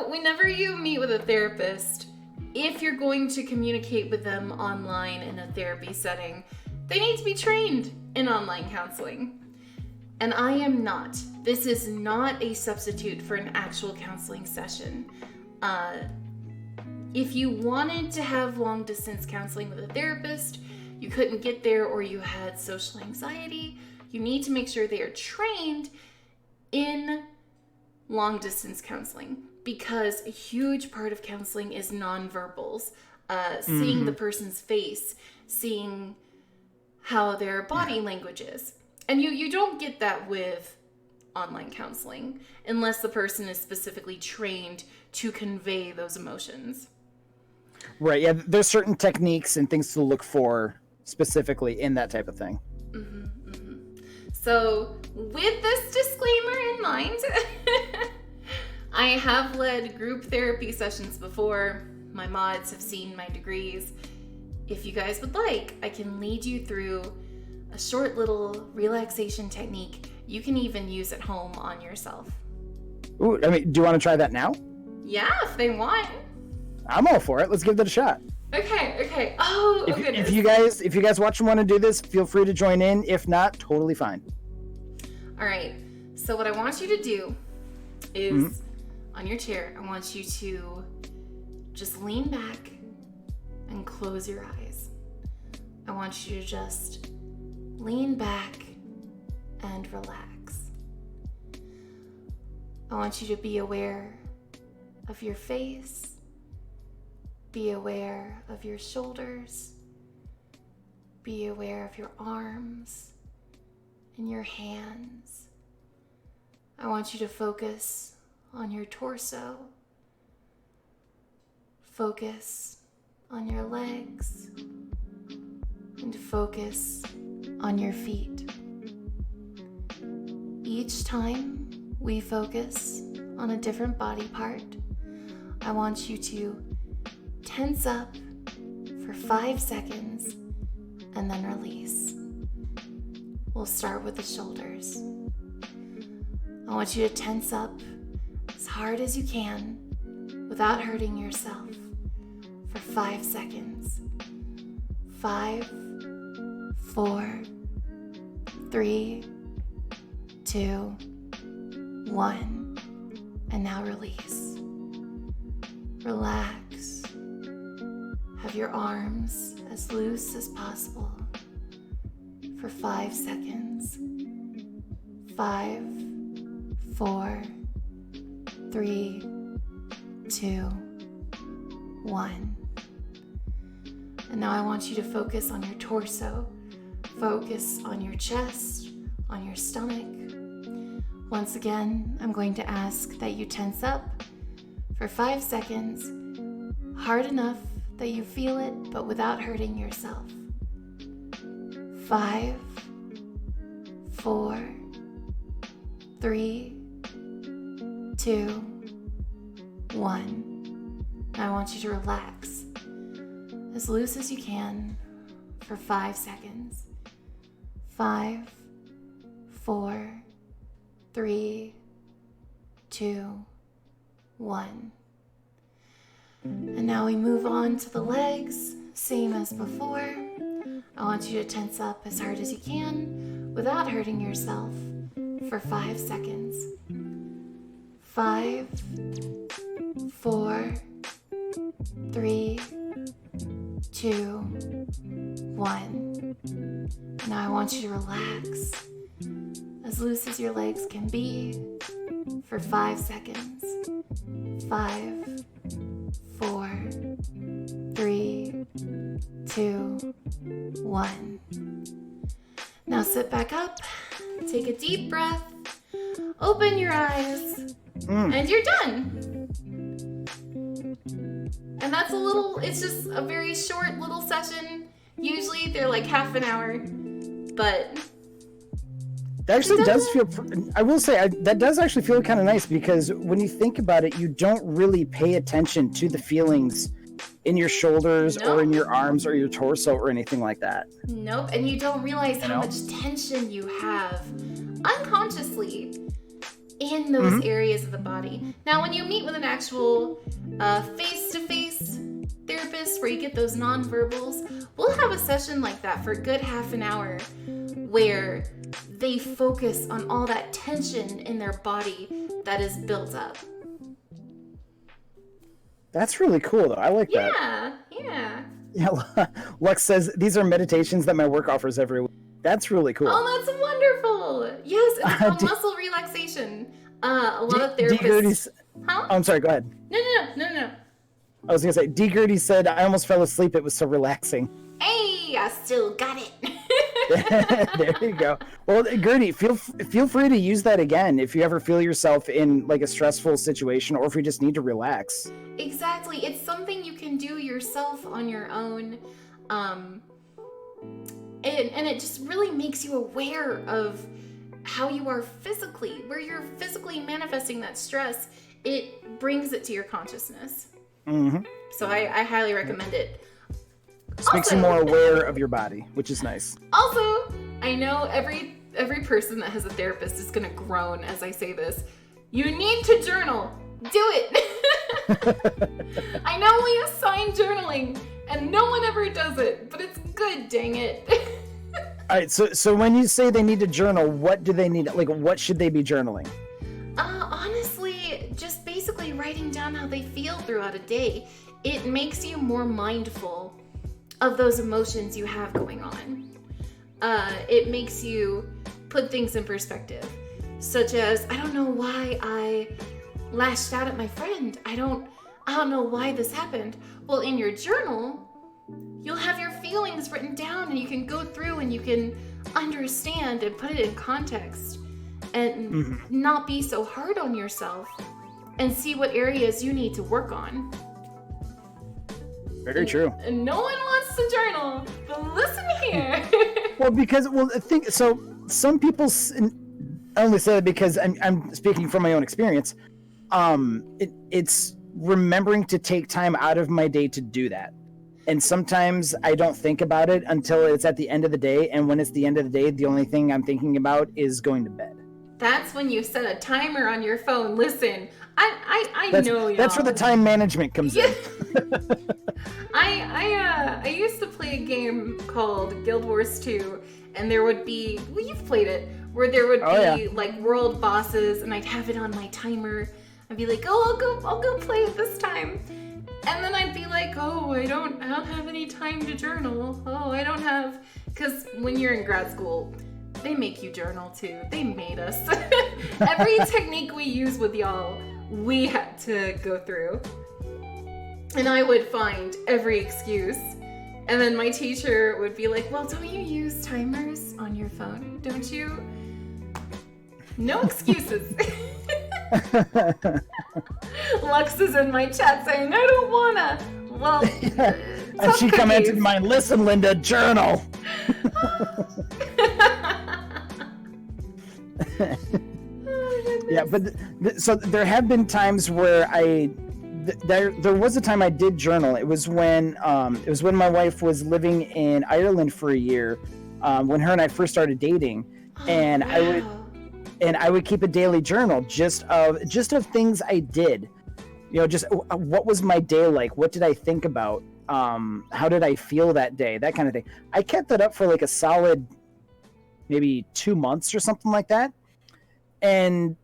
Whenever you meet with a therapist, if you're going to communicate with them online in a therapy setting, they need to be trained in online counseling. And I am not. This is not a substitute for an actual counseling session. If you wanted to have long distance counseling with a therapist, you couldn't get there, or you had social anxiety, you need to make sure they are trained in long distance counseling, because a huge part of counseling is nonverbals. Seeing the person's face, seeing how their body language is. And you don't get that with online counseling unless the person is specifically trained to convey those emotions. Right, yeah, there's certain techniques and things to look for specifically in that type of thing. So, with this disclaimer in mind, I have led group therapy sessions before. My mods have seen my degrees. If you guys would like, I can lead you through a short little relaxation technique you can even use at home on yourself. Ooh, I mean, do you want to try that now? Yeah, if they want. I'm all for it. Let's give that a shot. Okay. Oh, goodness. If you guys watch and want to do this, feel free to join in. If not, totally fine. All right. So what I want you to do is on your chair, I want you to just lean back and close your eyes. I want you to just lean back and relax. I want you to be aware of your face. Be aware of your shoulders. Be aware of your arms and your hands. I want you to focus on your torso. Focus on your legs. And focus on your feet. Each time we focus on a different body part, I want you to tense up for 5 seconds and then release. We'll start with the shoulders. I want you to tense up as hard as you can without hurting yourself for 5 seconds. 5, 4, 3, 2, 1, and now release. Relax. Have your arms as loose as possible for 5 seconds. 5, 4, 3, 2, 1. And now I want you to focus on your torso. Focus on your chest, on your stomach. Once again, I'm going to ask that you tense up for 5 seconds, hard enough that you feel it, but without hurting yourself. 5, 4, 3, 2, 1. Now I want you to relax as loose as you can for 5 seconds. 5, 4, 3, 2, 1. And now we move on to the legs, same as before. I want you to tense up as hard as you can without hurting yourself for 5 seconds. 5, 4, 3, 2, 1. Now I want you to relax as loose as your legs can be for 5 seconds. 5, 4, 3, 2, 1. back up, take a deep breath, open your eyes, and you're done. And that's it's just a very short little session. Usually they're like half an hour, but... That actually does feel, I will say, that does actually feel kind of nice, because when you think about it, you don't really pay attention to the feelings in your shoulders or in your arms or your torso or anything like that. Nope, and you don't realize how much tension you have unconsciously in those areas of the body. Now, when you meet with an actual face-to-face therapist where you get those nonverbals, we'll have a session like that for a good half an hour where they focus on all that tension in their body that is built up. That's really cool, though. I like that. Yeah. Lux says, these are meditations that my work offers every week. That's really cool. Oh, that's wonderful. Yes, it's called muscle relaxation. A lot of therapists... Huh? Oh, I'm sorry, go ahead. No. I was going to say, D. Gertie said, I almost fell asleep. It was so relaxing. Hey, I still got it. There you go. Well, Gertie, feel free to use that again if you ever feel yourself in like a stressful situation, or if you just need to relax. Exactly. It's something you can do yourself on your own. And it just really makes you aware of how you are physically, where you're physically manifesting that stress. It brings it to your consciousness. Mm-hmm. So I highly recommend it. This makes you more aware of your body, which is nice. Also, I know every person that has a therapist is going to groan as I say this. You need to journal. Do it. I know we assign journaling, and no one ever does it, but it's good, dang it. All right, so when you say they need to journal, what do they need? Like, what should they be journaling? Honestly, just basically writing down how they feel throughout a day. It makes you more mindful of those emotions you have going on. It makes you put things in perspective, such as, I don't know why I lashed out at my friend. I don't know why this happened. Well, in your journal, you'll have your feelings written down, and you can go through and you can understand and put it in context, and not be so hard on yourself, and see what areas you need to work on. Very true. And no one wants to journal, but listen here. I think so. Some people, I only say that because I'm speaking from my own experience. It's remembering to take time out of my day to do that. And sometimes I don't think about it until it's at the end of the day. And when it's the end of the day, the only thing I'm thinking about is going to bed. That's when you set a timer on your phone. Listen, I know y'all. That's where the time management comes in. I used to play a game called Guild Wars 2, and there would be, well, you've played it, where there would be like world bosses, and I'd have it on my timer. I'd be like, oh, I'll go play it this time. And then I'd be like, oh, I don't have any time to journal. Oh, I don't have, because when you're in grad school, they make you journal too. They made us. Every technique we use with y'all, we had to go through. And I would find every excuse. And then my teacher would be like, well, don't you use timers on your phone? Don't you? No excuses. Lux is in my chat saying, I don't wanna. Well, and she commented mine, listen, Linda, journal. Yeah, but so there have been times where there was a time I did journal. It was when my wife was living in Ireland for a year, when her and I first started dating, and I would keep a daily journal just of things I did, just what was my day like, what did I think about, how did I feel that day, that kind of thing. I kept that up for like a solid maybe 2 months or something like that, and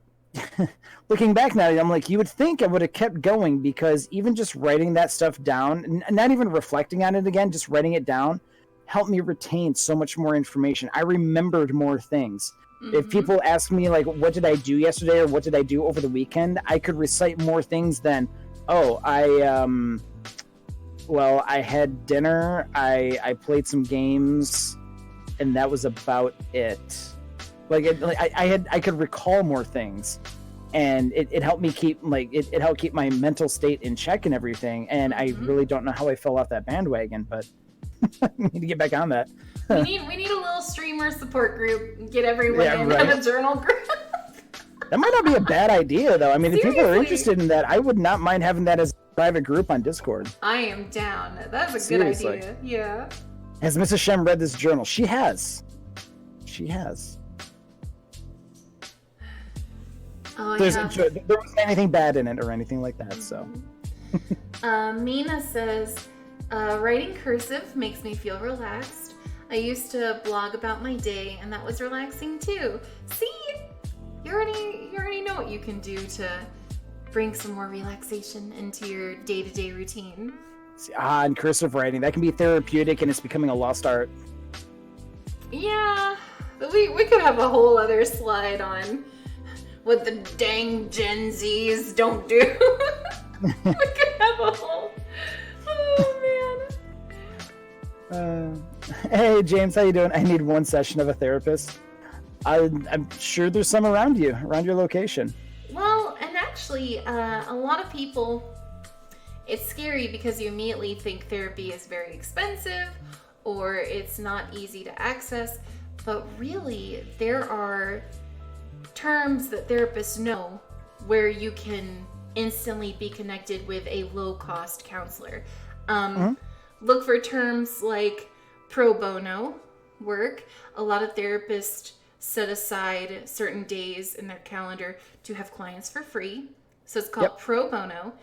looking back now, I'm like, you would think I would have kept going, because even just writing that stuff down, not even reflecting on it again, just writing it down, helped me retain so much more information. I remembered more things. Mm-hmm. If people ask me, like, what did I do yesterday or what did I do over the weekend, I could recite more things than, I had dinner, I played some games, and that was about it. I could recall more things, and it helped me keep it helped keep my mental state in check and everything. And I really don't know how I fell off that bandwagon, but I need to get back on that. we need a little streamer support group. Get everyone in a journal group. That might not be a bad idea, though. I mean, Seriously. if people are interested in that, I would not mind having that as a private group on Discord. I am down. That's a Seriously. good idea. Yeah. Has Mrs. Shem read this journal? She has. She has. Oh, There wasn't anything bad in it or anything like that, so. Mina says, writing cursive makes me feel relaxed. I used to blog about my day, and that was relaxing too. See? You already know what you can do to bring some more relaxation into your day-to-day routine. And cursive writing, that can be therapeutic, and it's becoming a lost art. Yeah, but we could have a whole other slide on what the dang Gen Zs don't do. We could have a whole... Oh, man. Hey, James, how you doing? I need one session of a therapist. I'm sure there's some around your location. Well, and actually, a lot of people, it's scary because you immediately think therapy is very expensive or it's not easy to access, but really, there are terms that therapists know where you can instantly be connected with a low-cost counselor. Look for terms like pro bono work. A lot of therapists set aside certain days in their calendar to have clients for free. So it's called pro bono.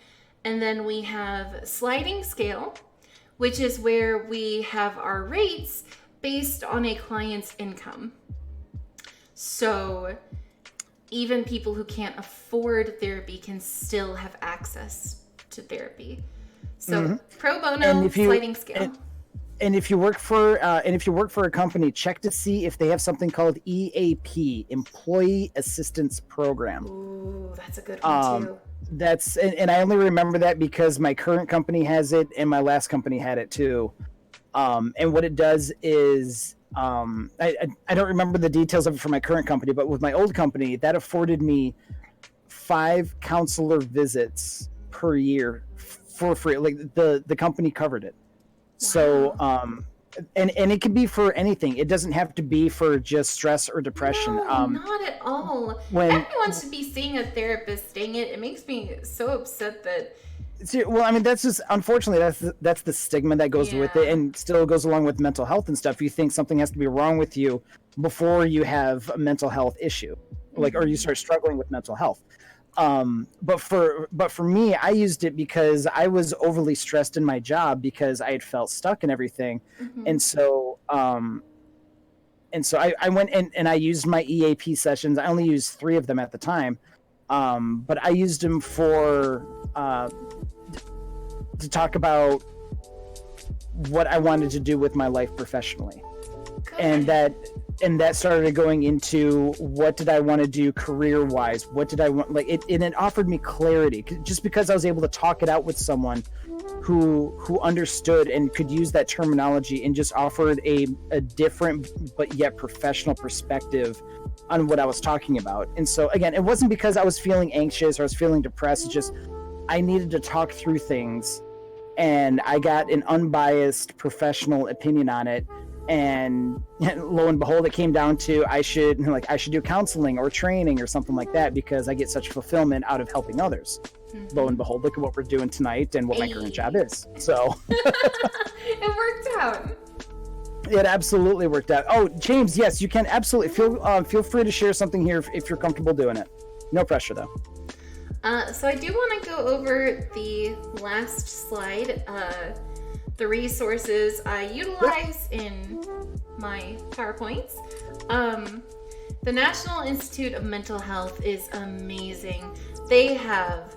And then we have sliding scale, which is where we have our rates based on a client's income. So even people who can't afford therapy can still have access to therapy. So pro bono, sliding scale. And if you work for a company, check to see if they have something called EAP, Employee Assistance Program. Ooh, that's a good one too. And I only remember that because my current company has it and my last company had it too. And what it does is, I don't remember the details of it for my current company, but with my old company, that afforded me 5 counselor visits per year for free. Like the company covered it. So, and it can be for anything. It doesn't have to be for just stress or depression. No, not at all. Everyone should be seeing a therapist. Dang it. It makes me so upset that... Well, I mean, that's just, unfortunately, that's the stigma that goes with it, and still goes along with mental health and stuff. You think something has to be wrong with you before you have a mental health issue, or you start struggling with mental health. But for me, I used it because I was overly stressed in my job because I had felt stuck and everything. And so I went and I used my EAP sessions. I only used 3 of them at the time. But I used them to talk about what I wanted to do with my life professionally. Good. And that started going into what did I want to do career-wise? What did I want? It offered me clarity just because I was able to talk it out with someone who understood and could use that terminology and just offered a different but yet professional perspective on what I was talking about. And so again, it wasn't because I was feeling anxious or I was feeling depressed. It's just I needed to talk through things, and I got an unbiased professional opinion on it. And lo and behold, it came down to I should do counseling or training or something like that because I get such fulfillment out of helping others. Lo and behold, look at what we're doing tonight and what my current job is. So it worked out. It absolutely worked out. Oh, James, yes, you can absolutely feel free to share something here if you're comfortable doing it. No pressure though. So I do want to go over the last slide. The resources I utilize in my PowerPoints. The National Institute of Mental Health is amazing. They have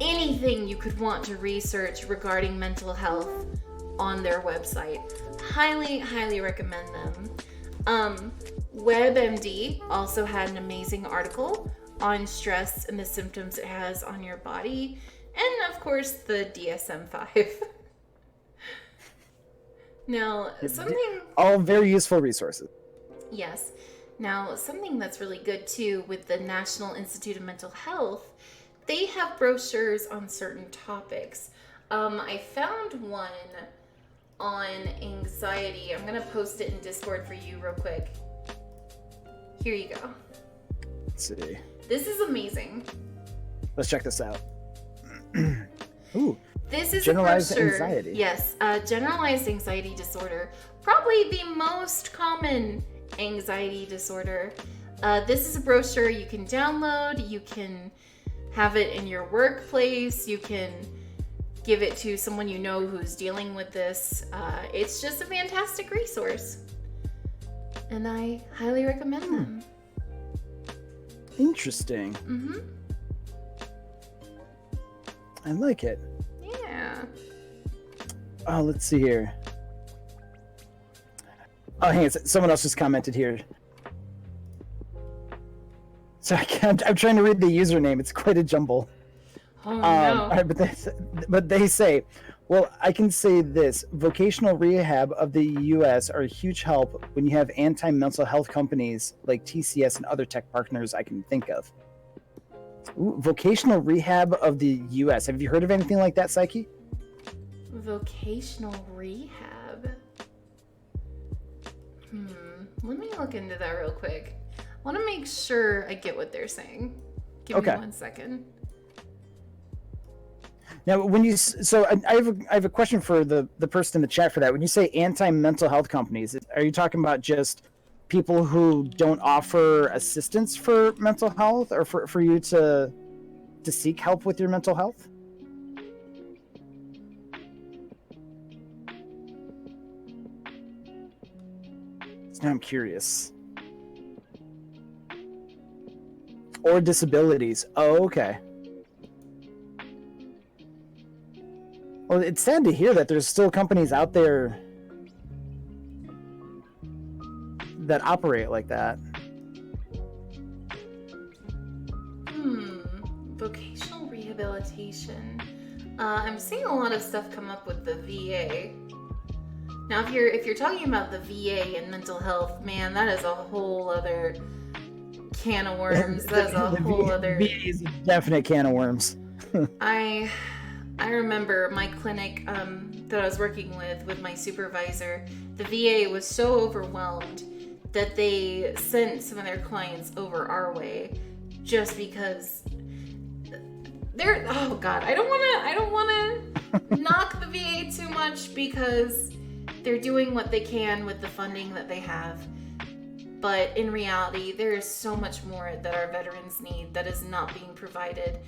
anything you could want to research regarding mental health on their website. Highly, highly recommend them. WebMD also had an amazing article on stress and the symptoms it has on your body. And of course, the DSM-5. Now, something... All very useful resources. Yes. Now, something that's really good, too, with the National Institute of Mental Health, they have brochures on certain topics. I found one on anxiety. I'm going to post it in Discord for you real quick. Here you go. Let's see. This is amazing. Let's check this out. Ooh. This is generalized a brochure. anxiety. Yes, generalized anxiety disorder. Probably the most common anxiety disorder. This is a brochure you can download. You can have it in your workplace. You can give it to someone you know who's dealing with this. It's just a fantastic resource. And I highly recommend them. Interesting. Mm-hmm. I like it. Yeah. Oh, let's see here. Oh, hang on. Someone else just commented here. So I'm trying to read the username. It's quite a jumble. Oh, no. All right, but they say, well, I can say this. Vocational rehab of the U.S. are a huge help when you have anti-mental health companies like TCS and other tech partners I can think of. Ooh, vocational rehab of the U.S. Have you heard of anything like that, Psyche? Vocational rehab? Let me look into that real quick. I want to make sure I get what they're saying. Give me 1 second. Now, when you I have a question for the person in the chat for that. When you say anti-mental health companies, are you talking about just people who don't offer assistance for mental health, or for you to seek help with your mental health? So now I'm curious. Or disabilities. Oh, okay. Well, it's sad to hear that there's still companies out there that operate like that. Vocational rehabilitation. I'm seeing a lot of stuff come up with the VA. Now, if you're talking about the VA and mental health, man, that is a whole other can of worms. That's a whole other. VA is a definite can of worms. I remember my clinic that I was working with my supervisor. The VA was so overwhelmed that they sent some of their clients over our way, just because they're. Oh God, I don't want to knock the VA too much, because they're doing what they can with the funding that they have. But in reality, there is so much more that our veterans need that is not being provided.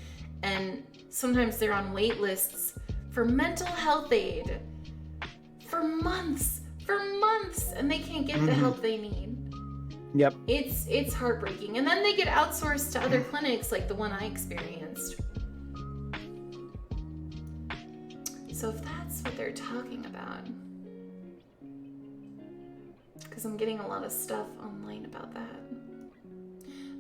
And sometimes they're on wait lists for mental health aid for months, and they can't get the help they need. Yep. It's heartbreaking. And then they get outsourced to other clinics like the one I experienced. So if that's what they're talking about, because I'm getting a lot of stuff online about that.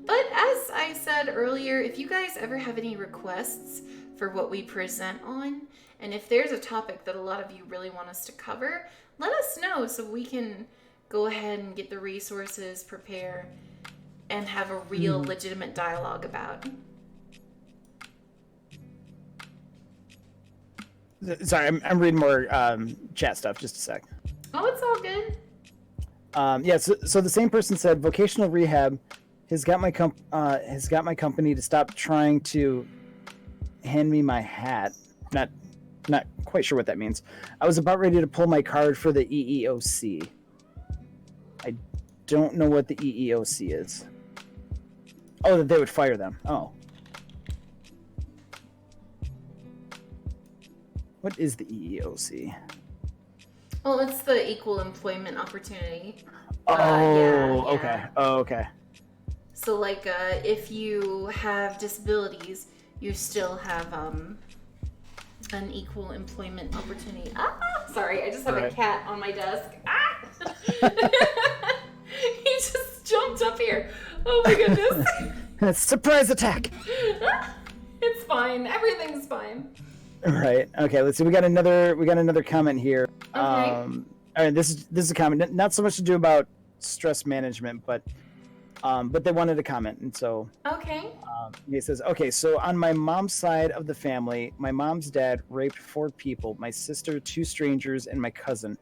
But as I said earlier, if you guys ever have any requests for what we present on, and if there's a topic that a lot of you really want us to cover, let us know so we can go ahead and get the resources, prepare, and have a real legitimate dialogue about. Sorry, I'm reading more chat stuff. Just a sec. Oh, it's all good. So the same person said vocational rehab has got my company to stop trying to hand me my hat. Not quite sure what that means. I was about ready to pull my card for the EEOC. I don't know what the EEOC is. Oh, that they would fire them. Oh. What is the EEOC? Well, it's the Equal Employment Opportunity. Okay. Oh, okay. So, like, if you have disabilities, you still have an equal employment opportunity. Sorry, I just have a cat on my desk. He just jumped up here. Oh my goodness. Surprise attack. It's fine. Everything's fine. Right. Okay. Let's see. We got another comment here. Okay. All right, this is a comment, not so much to do about stress management, but they wanted a comment, and so Okay. he says, okay, so on my mom's side of the family, my mom's dad raped 4 people, my sister, 2 strangers, and my cousin.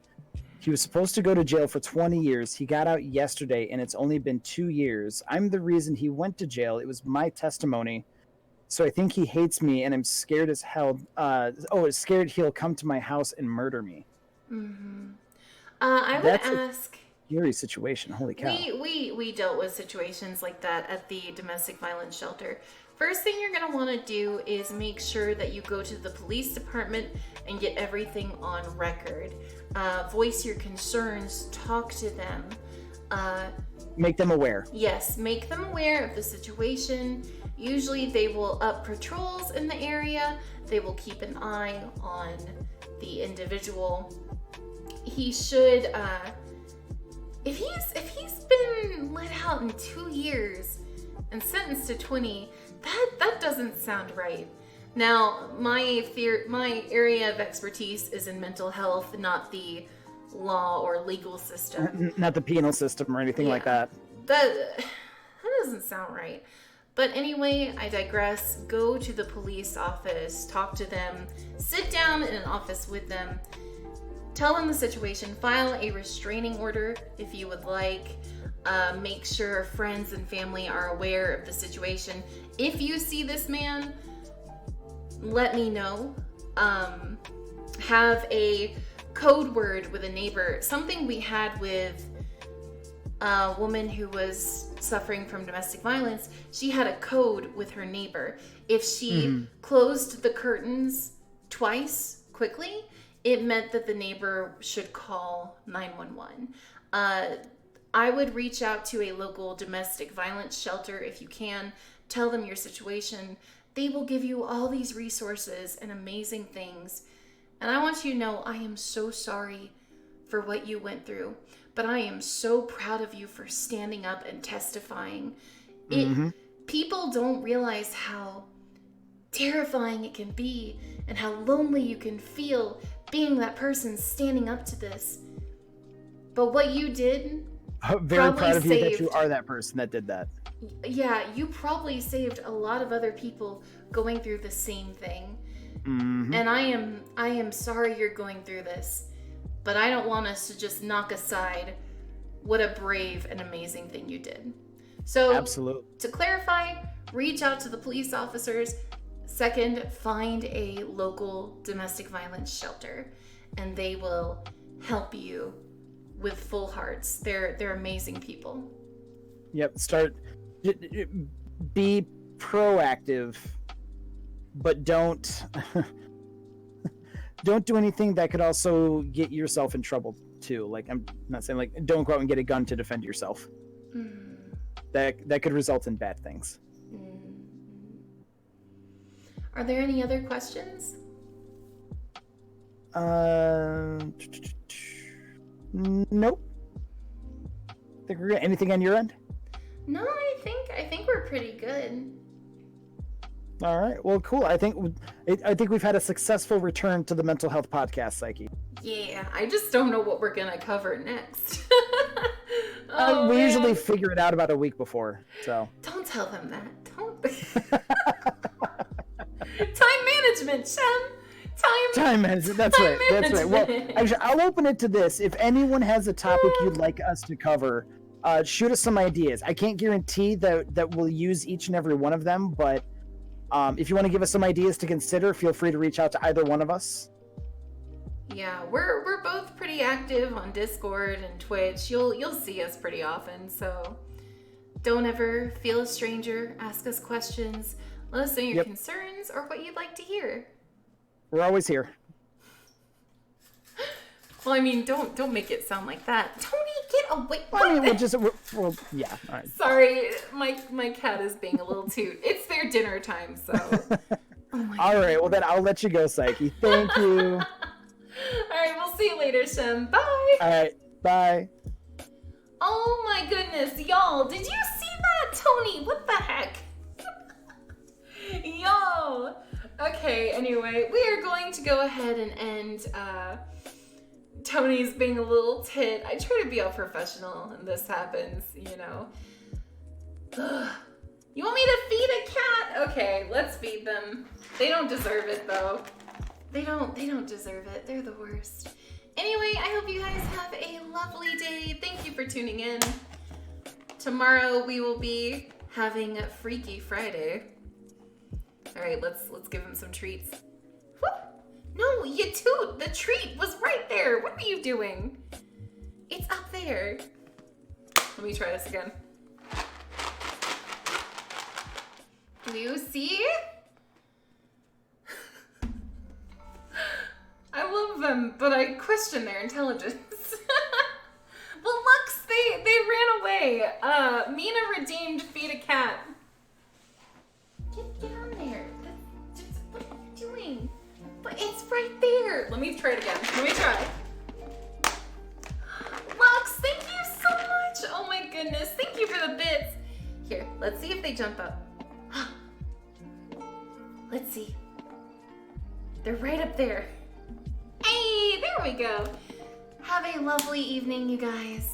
He was supposed to go to jail for 20 years. He got out yesterday, and it's only been 2 years. I'm the reason he went to jail. It was my testimony. So I think he hates me, and I'm scared as hell. Scared he'll come to my house and murder me. Mm-hmm. I would That's ask... Scary situation. Holy cow. We dealt with situations like that at the domestic violence shelter. First thing you're going to want to do is make sure that you go to the police department and get everything on record. Voice your concerns, talk to them. Make them aware. Yes, make them aware of the situation. Usually they will up patrols in the area. They will keep an eye on the individual. He should... If he's been let out in 2 years and sentenced to 20, that doesn't sound right. Now, my area of expertise is in mental health, not the law or legal system. Not the penal system or anything like that. That doesn't sound right. But anyway, I digress. Go to the police office, talk to them, sit down in an office with them. Tell them the situation, file a restraining order if you would like. Make sure friends and family are aware of the situation. If you see this man, let me know. Have a code word with a neighbor. Something we had with a woman who was suffering from domestic violence. She had a code with her neighbor. If she closed the curtains twice quickly, it meant that the neighbor should call 911. I would reach out to a local domestic violence shelter if you can. Tell them your situation. They will give you all these resources and amazing things. And I want you to know I am so sorry for what you went through, but I am so proud of you for standing up and testifying. People don't realize how terrifying it can be and how lonely you can feel being that person standing up to this. But what you did, very proud of you that you are that person that did that. Yeah, you probably saved a lot of other people going through the same thing. And I am sorry you're going through this, but I don't want us to just knock aside what a brave and amazing thing you did. So absolutely. To clarify, reach out to the police officers. Second, find a local domestic violence shelter, and they will help you with full hearts. They're amazing people. Yep. Be proactive, but don't do anything that could also get yourself in trouble too. Like, I'm not saying like don't go out and get a gun to defend yourself. That could result in bad things. Are there any other questions? Nope. Think we're good. Anything on your end? No, I think we're pretty good. All right. Well, cool. I think we've had a successful return to the mental health podcast, Psyche. Yeah, I just don't know what we're gonna cover next. We usually figure it out about a week before. So don't tell them that. Don't. Time management, Shem. Time management. That's right. That's right. Well, actually, I'll open it to this. If anyone has a topic you'd like us to cover, shoot us some ideas. I can't guarantee that we'll use each and every one of them, but if you want to give us some ideas to consider, feel free to reach out to either one of us. Yeah, we're both pretty active on Discord and Twitch. You'll see us pretty often, so don't ever feel a stranger. Ask us questions. Let us know your concerns or what you'd like to hear. We're always here. Well, I mean, don't make it sound like that. Tony, get away. I mean, yeah. All right. Sorry, my cat is being a little toot. It's their dinner time, so. All right, well then I'll let you go, Psyche. Thank you. All right, we'll see you later, Shem. Bye. All right, bye. Oh my goodness, y'all! Did you see that, Tony? What the heck? Yo. Okay. Anyway, we are going to go ahead and end Tony's being a little tit. I try to be all professional and this happens, you know. Ugh. You want me to feed a cat? Okay, let's feed them. They don't deserve it though. They don't deserve it. They're the worst. Anyway, I hope you guys have a lovely day. Thank you for tuning in. Tomorrow we will be having Freaky Friday. All right, let's give him some treats. Whew. No, you toot. The treat was right there. What are you doing? It's up there. Let me try this again. Do you see? I love them, but I question their intelligence. The Lux, they ran away. Mina redeemed feed a cat. Get on there. What are you doing? But it's right there. Let me try it again. Let me try. Lux, thank you so much. Oh my goodness. Thank you for the bits. Here, let's see if they jump up. Let's see. They're right up there. Hey, there we go. Have a lovely evening, you guys.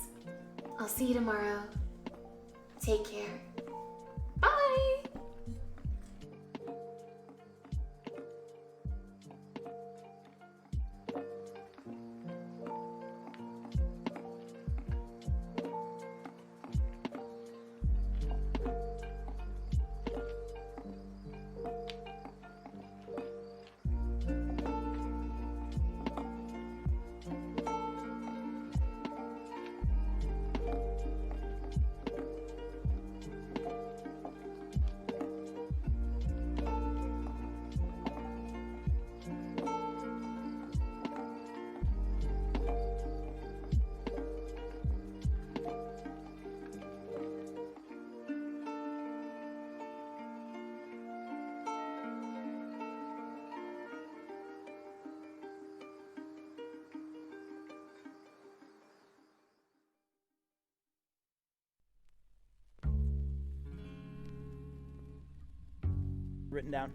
I'll see you tomorrow. Take care. Bye. Written down.